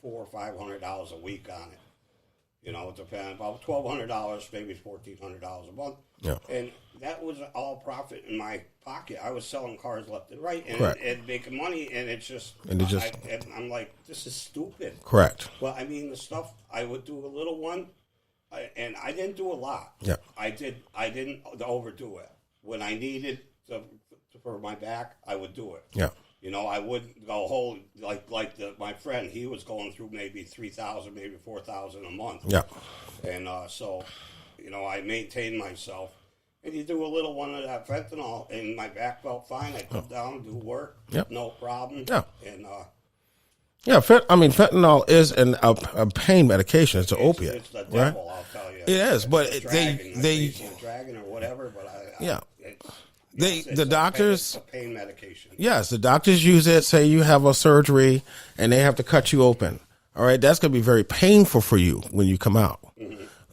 or $500 a week on it. It depends, about $1,200, maybe $1,400 a month. Yeah. And that was all profit in my pocket. I was selling cars left and right and making money, and I'm like, this is stupid. Correct. Well, I mean, the stuff I would do a little one, and I didn't do a lot. Yeah. I didn't overdo it. When I needed for my back, I would do it. Yeah. I wouldn't go whole like my friend. He was going through maybe $3,000, maybe $4,000 a month. Yeah. And so, I maintained myself. And you do a little one of that fentanyl, and my back felt fine. I come down, do work, no problem. Yeah. And fentanyl is a pain medication. It's an opiate. It's the devil, right? I'll tell you. It is, but they dragon or whatever. But the doctors. It's a pain medication. Yes, the doctors use it. Say you have a surgery, and they have to cut you open. All right, that's going to be very painful for you when you come out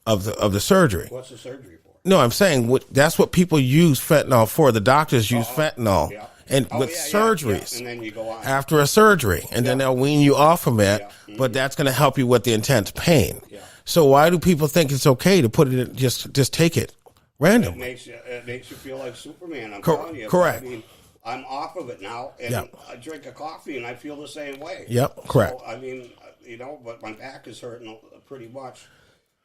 of the surgery. What's the surgery for? No, I'm saying that's what people use fentanyl for. The doctors use fentanyl with surgeries. And then you go on. After a surgery, and then they'll wean you off from it, but that's going to help you with the intense pain. Yeah. So why do people think it's okay to put it in, just take it randomly? It makes you feel like Superman. I'm telling you. Correct. I mean, I'm off of it now, and I drink a coffee, and I feel the same way. Yep, correct. So, I mean, but my back is hurting pretty much.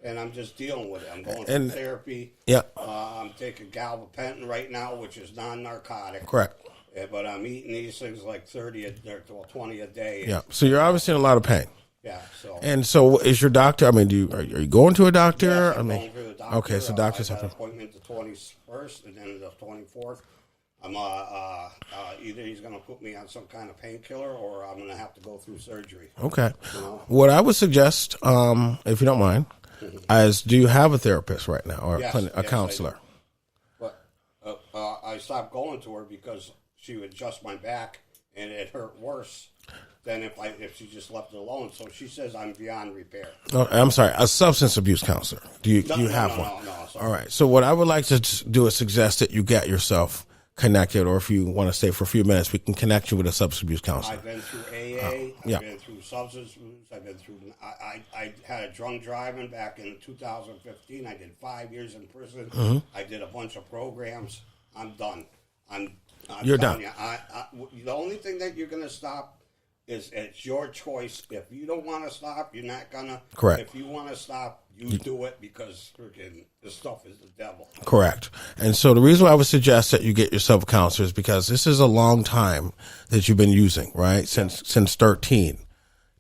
And I'm just dealing with it. I'm going through therapy. Yeah. I'm taking gabapentin right now, which is non-narcotic. Correct. But I'm eating these things like 20 a day. Yeah. So you're obviously in a lot of pain. Yeah. So. And so, is your doctor? I mean, are you going to a doctor? Yes, I mean, going to the doctor. okay, so doctor's I got an something. appointment the 21st and then the 24th. I'm either he's going to put me on some kind of painkiller or I'm going to have to go through surgery. Okay. You know? What I would suggest, if you don't mind, is do you have a therapist right now or a counselor? But I stopped going to her because she would adjust my back and it hurt worse than if she just left it alone. So she says I'm beyond repair. Oh, I'm sorry, a substance abuse counselor. Do you have one? No. All right. So what I would like to do is suggest that you get yourself connected, or if you want to stay for a few minutes, we can connect you with a substance abuse counselor. I've been through AA. I've been through substance abuse. I've been through. I had a drunk driving back in 2015. I did 5 years in prison. Mm-hmm. I did a bunch of programs. I'm done. You're done. The only thing that you're going to stop is it's your choice. If you don't want to stop, you're not gonna. Correct. If you want to stop, you do it because freaking this stuff is the devil. Correct. And so the reason why I would suggest that you get yourself a counselor is because this is a long time that you've been using, right? Since 13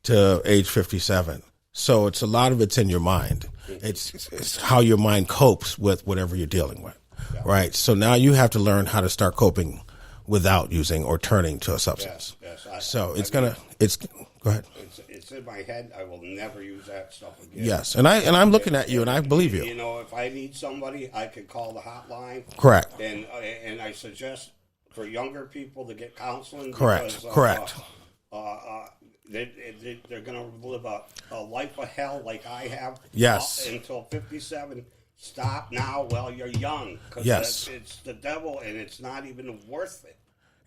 to age 57. So it's a lot of it's in your mind. It's how your mind copes with whatever you're dealing with, right? So now you have to learn how to start coping without using or turning to a substance. Yes. Go ahead. It's in my head. I will never use that stuff again. Yes, and I'm looking at you, and I believe you. You know, if I need somebody, I can call the hotline. Correct. And I suggest for younger people to get counseling. Correct. Because, Correct. They're going to live a life of hell like I have. Yes. Until 57. Stop now while you're young. Yes. It's the devil, and it's not even worth it.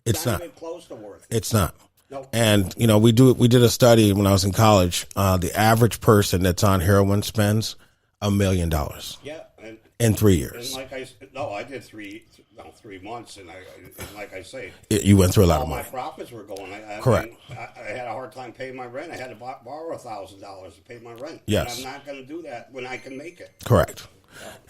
It's not even close to worth it. It's not. Nope. And, we did a study when I was in college. The average person that's on heroin spends $1 million Yeah. in 3 years. And I did 3 months, and like I say, You went through a lot of all my money. profits were going. Correct. I had a hard time paying my rent. I had to borrow $1,000 to pay my rent. Yes. And I'm not going to do that when I can make it. Correct.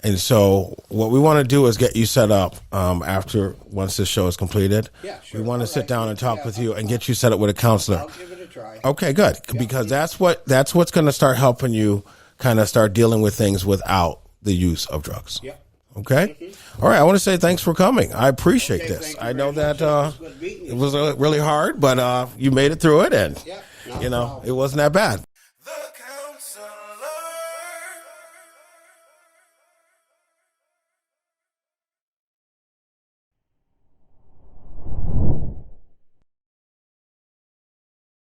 And so what we want to do is get you set up once this show is completed. Yeah, sure. We want to All sit right. down and talk with you and get you set up with a counselor. I'll give it a try. Okay, good. Because that's what's going to start helping you kind of start dealing with things without the use of drugs. Yeah. Okay? Mm-hmm. All right. I want to say thanks for coming. I appreciate Okay, this. thank you I know very that much. It was good meeting you. it was really hard, but you made it through it, and Yeah, not a problem. it wasn't that bad.